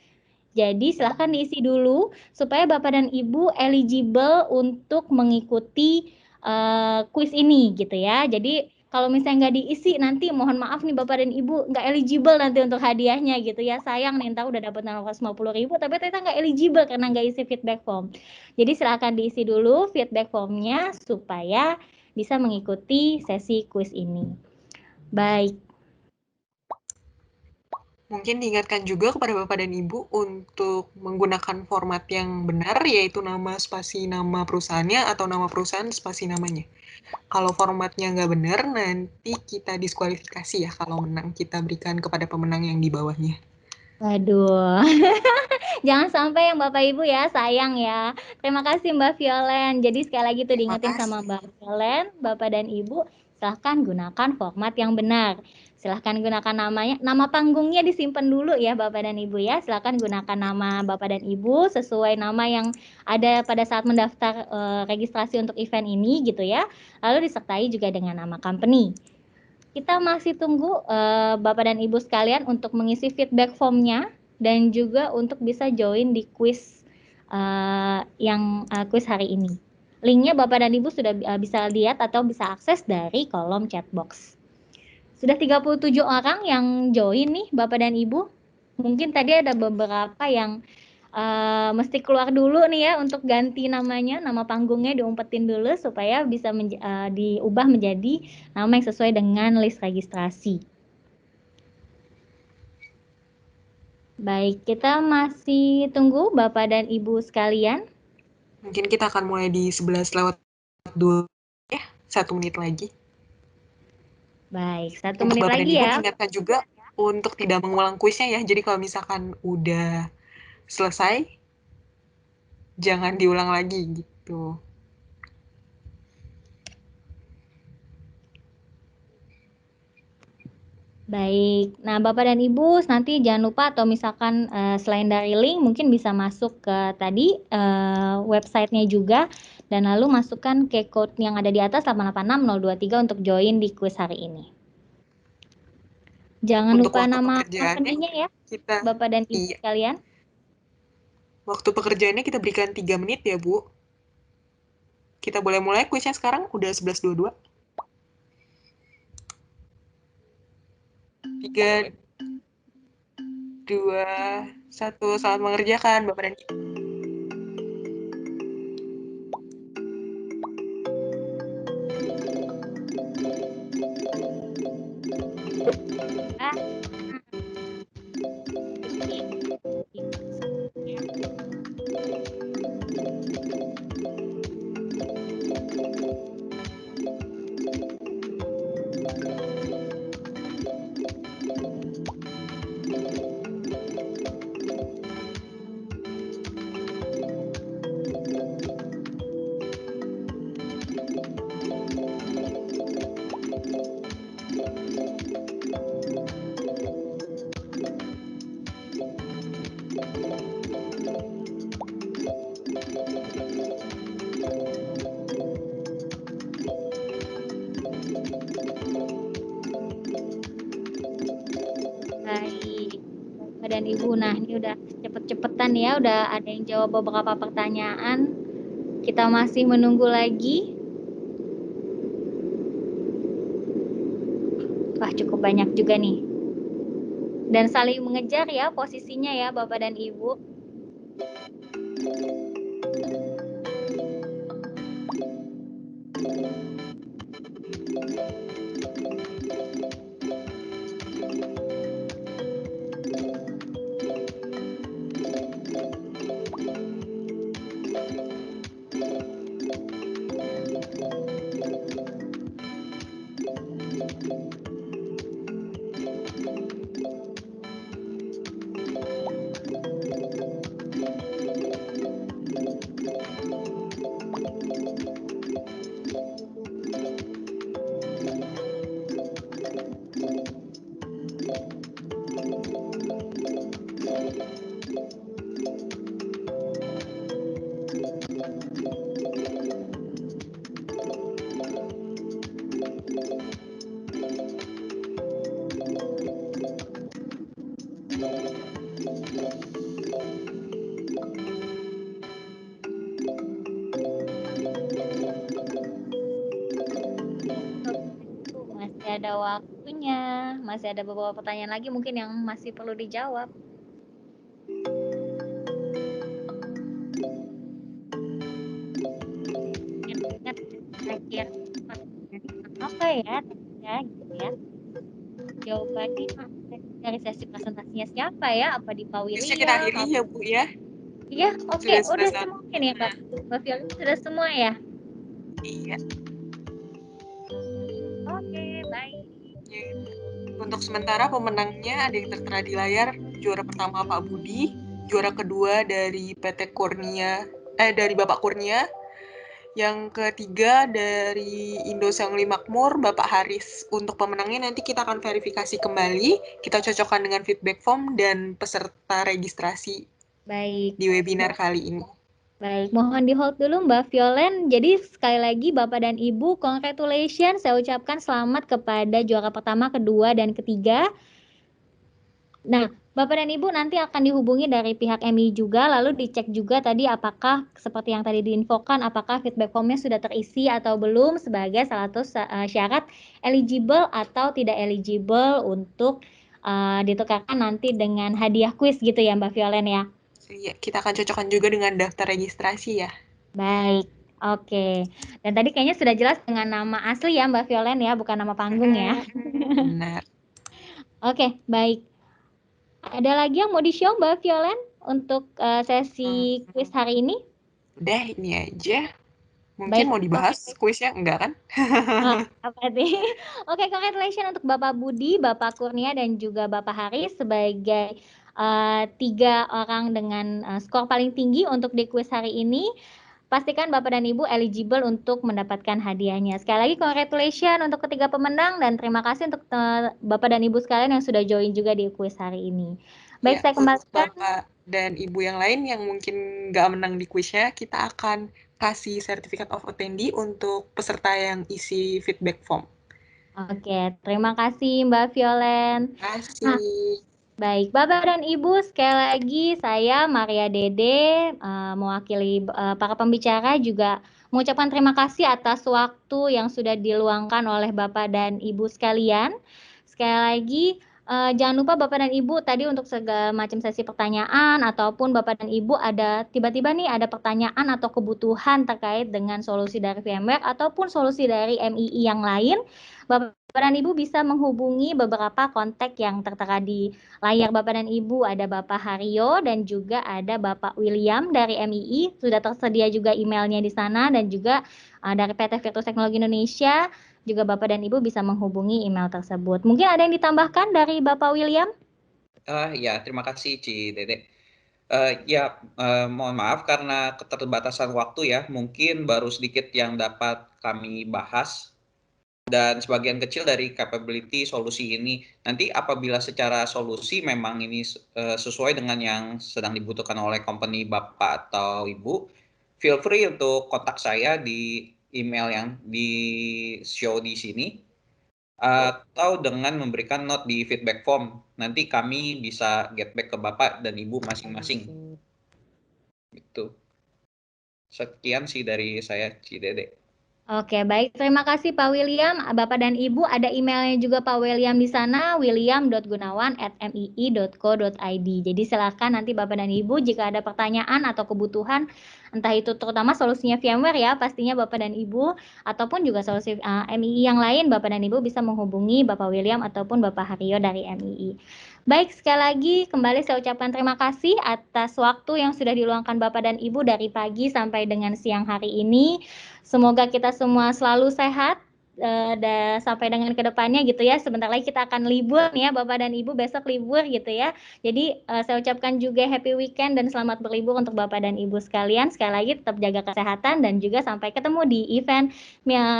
Jadi silahkan diisi dulu supaya Bapak dan Ibu eligible untuk mengikuti kuis ini gitu ya. Jadi kalau misalnya nggak diisi, nanti mohon maaf nih Bapak dan Ibu nggak eligible nanti untuk hadiahnya gitu ya. Sayang nih, entah udah dapat 650.000 tapi ternyata nggak eligible karena nggak isi feedback form. Jadi silahkan diisi dulu feedback formnya supaya bisa mengikuti sesi kuis ini. Baik. Mungkin diingatkan juga kepada Bapak dan Ibu untuk menggunakan format yang benar, yaitu nama spasi nama perusahaannya atau nama perusahaan spasi namanya. Kalau formatnya nggak benar, nanti kita diskualifikasi ya kalau menang. Kita berikan kepada pemenang yang di bawahnya. Waduh, jangan sampai yang Bapak Ibu ya, sayang ya. Terima kasih Mbak Violen. Jadi sekali lagi tuh diingetin sama Mbak Violen, Bapak dan Ibu, silahkan gunakan format yang benar. Silahkan gunakan namanya, nama panggungnya disimpan dulu ya Bapak dan Ibu ya. Silahkan gunakan nama Bapak dan Ibu sesuai nama yang ada pada saat mendaftar registrasi untuk event ini gitu ya. Lalu disertai juga dengan nama company. Kita masih tunggu Bapak dan Ibu sekalian untuk mengisi feedback formnya dan juga untuk bisa join di quiz quiz hari ini. Linknya Bapak dan Ibu sudah bisa lihat atau bisa akses dari kolom chat box. Sudah 37 orang yang join nih Bapak dan Ibu. Mungkin tadi ada beberapa yang mesti keluar dulu nih ya untuk ganti namanya, nama panggungnya diumpetin dulu supaya bisa diubah menjadi nama yang sesuai dengan list registrasi. Baik, kita masih tunggu Bapak dan Ibu sekalian. Mungkin kita akan mulai di 11:02 ya, 1 menit lagi. Baik, 1 Untuk menit Bapak lagi dan Ibu ya. diingatkan juga untuk tidak mengulang kuisnya ya. Jadi kalau misalkan udah selesai, jangan diulang lagi gitu. Baik, nah Bapak dan Ibu nanti jangan lupa atau misalkan selain dari link mungkin bisa masuk ke tadi websitenya juga dan lalu masukkan ke code yang ada di atas 886023 untuk join di quiz hari ini. Jangan Untuk lupa waktu nama pekerjaannya, company-nya ya kita Bapak dan Ibu sekalian. Waktu pekerjaannya kita berikan 3 menit ya Bu. Kita boleh mulai kuisnya sekarang, udah 11:22. 3, 2, 1, selamat mengerjakan Bapak dan Ibu. dan Ibu. Nah, ini udah cepet-cepetan ya, udah ada yang jawab beberapa pertanyaan. Kita masih menunggu lagi. Wah, cukup banyak juga nih. Dan saling mengejar ya posisinya ya Bapak dan Ibu. Masih ada waktunya, masih ada beberapa pertanyaan lagi mungkin yang masih perlu dijawab. Ingat terakhir apa ya gitu ya. Jawabannya dari sesi presentasinya siapa ya? Apa di Pak Bisa William? kita akhiri ya Bu ya. Iya, oke, Sudah udah selesai. semua mungkin ya Mbak Viola, sudah semua ya? Iya. Oke, baik. Ya. Untuk sementara pemenangnya ada yang tertera di layar. Juara pertama Pak Budi, juara kedua dari PT Kurnia, dari Bapak Kurnia. Yang ketiga dari Indo Sangli Makmur, Bapak Haris. Untuk pemenangnya nanti kita akan verifikasi kembali, kita cocokkan dengan feedback form dan peserta registrasi Baik. di webinar kali ini. Baik, mohon di hold dulu Mbak Violen. Jadi sekali lagi Bapak dan Ibu, congratulations. Saya ucapkan selamat kepada juara pertama, kedua, dan ketiga. Nah, Bapak dan Ibu nanti akan dihubungi dari pihak MI juga, lalu dicek juga tadi apakah seperti yang tadi diinfokan, apakah feedback formnya sudah terisi atau belum sebagai salah satu syarat eligible atau tidak eligible untuk ditukarkan nanti dengan hadiah kuis gitu ya Mbak Violen ya. Iya, kita akan cocokkan juga dengan daftar registrasi ya. Baik, oke. Dan tadi kayaknya sudah jelas dengan nama asli ya Mbak Violen ya, bukan nama panggung ya. Benar. Oke, baik. Ada lagi yang mau di-show Mbak Violen untuk sesi kuis hari ini? Udah, ini aja. Mungkin Baik, mau dibahas kuisnya? Enggak kan? apa sih? Oke, congratulations untuk Bapak Budi, Bapak Kurnia, dan juga Bapak Haris sebagai 3 orang dengan skor paling tinggi untuk di kuis hari ini. Pastikan Bapak dan Ibu eligible untuk mendapatkan hadiahnya. Sekali lagi congratulations untuk ketiga pemenang dan terima kasih untuk Bapak dan Ibu sekalian yang sudah join juga di kuis hari ini. Baik, Ya, saya kembalikan. Bapak dan Ibu yang lain yang mungkin nggak menang di kuisnya, kita akan kasih Certificate of Attendee untuk peserta yang isi feedback form. Oke, terima kasih Mbak Violen. Terima kasih. Baik, Bapak dan Ibu, sekali lagi saya Maria Dede mewakili para pembicara juga mengucapkan terima kasih atas waktu yang sudah diluangkan oleh Bapak dan Ibu sekalian. Sekali lagi jangan lupa Bapak dan Ibu tadi untuk segala macam sesi pertanyaan ataupun Bapak dan Ibu ada tiba-tiba nih ada pertanyaan atau kebutuhan terkait dengan solusi dari VMware ataupun solusi dari MII yang lain, Bapak dan Ibu bisa menghubungi beberapa kontak yang tertera di layar Bapak dan Ibu. Ada Bapak Haryo dan juga ada Bapak William dari MII. Sudah tersedia juga emailnya di sana dan juga dari PT Virtus Teknologi Indonesia juga Bapak dan Ibu bisa menghubungi email tersebut. Mungkin ada yang ditambahkan dari Bapak William? Ya, terima kasih Ci Dede. Mohon maaf karena keterbatasan waktu ya, mungkin baru sedikit yang dapat kami bahas dan sebagian kecil dari capability solusi ini. Nanti apabila secara solusi memang ini sesuai dengan yang sedang dibutuhkan oleh company Bapak atau Ibu, feel free untuk kontak saya di email yang di show di sini. atau dengan memberikan note di feedback form. Nanti kami bisa get back ke Bapak dan Ibu masing-masing. Gitu. Sekian sih dari saya, Cidede. Oke, baik. Terima kasih Pak William. Bapak dan Ibu, ada emailnya juga Pak William di sana, william.gunawan@mii.co.id. Jadi silakan nanti Bapak dan Ibu jika ada pertanyaan atau kebutuhan, entah itu terutama solusinya VMware ya, pastinya Bapak dan Ibu, ataupun juga solusi MII yang lain, Bapak dan Ibu bisa menghubungi Bapak William ataupun Bapak Haryo dari MII. Baik, sekali lagi kembali saya ucapkan terima kasih atas waktu yang sudah diluangkan Bapak dan Ibu dari pagi sampai dengan siang hari ini. Semoga kita semua selalu sehat dan sampai dengan kedepannya gitu ya. Sebentar lagi kita akan libur nih ya Bapak dan Ibu, besok libur gitu ya. Jadi saya ucapkan juga happy weekend dan selamat berlibur untuk Bapak dan Ibu sekalian. Sekali lagi tetap jaga kesehatan dan juga sampai ketemu di event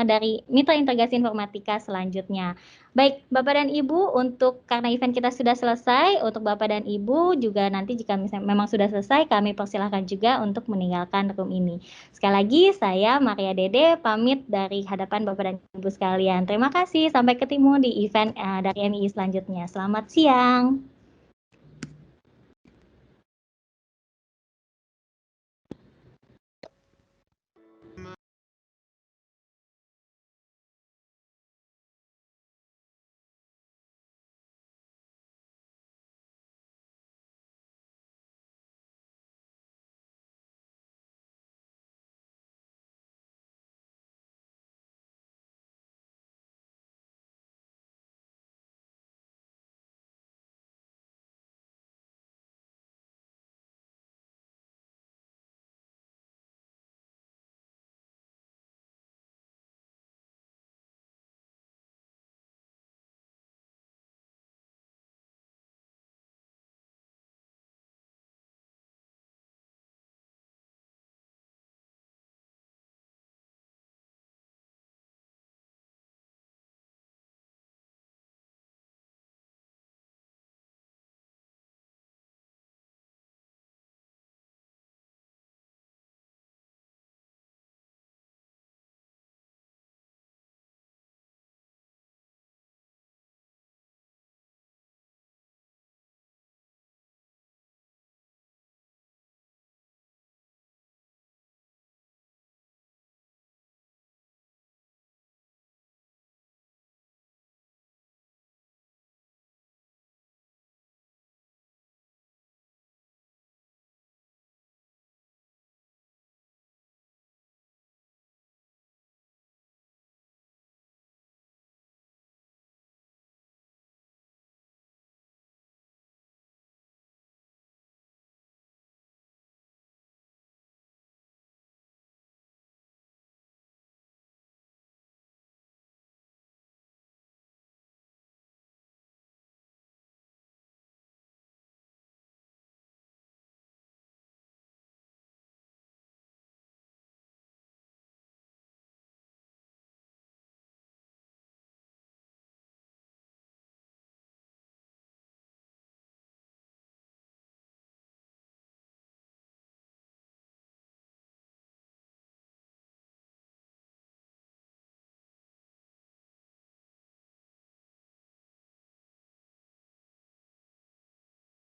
dari Mitra Integrasi Informatika selanjutnya. Baik, Bapak dan Ibu, karena event kita sudah selesai, untuk Bapak dan Ibu juga nanti jika memang sudah selesai, kami persilahkan juga untuk meninggalkan room ini. Sekali lagi, saya Maria Dede pamit dari hadapan Bapak dan Ibu sekalian. Terima kasih, sampai ketemu di event dari MII selanjutnya. Selamat siang.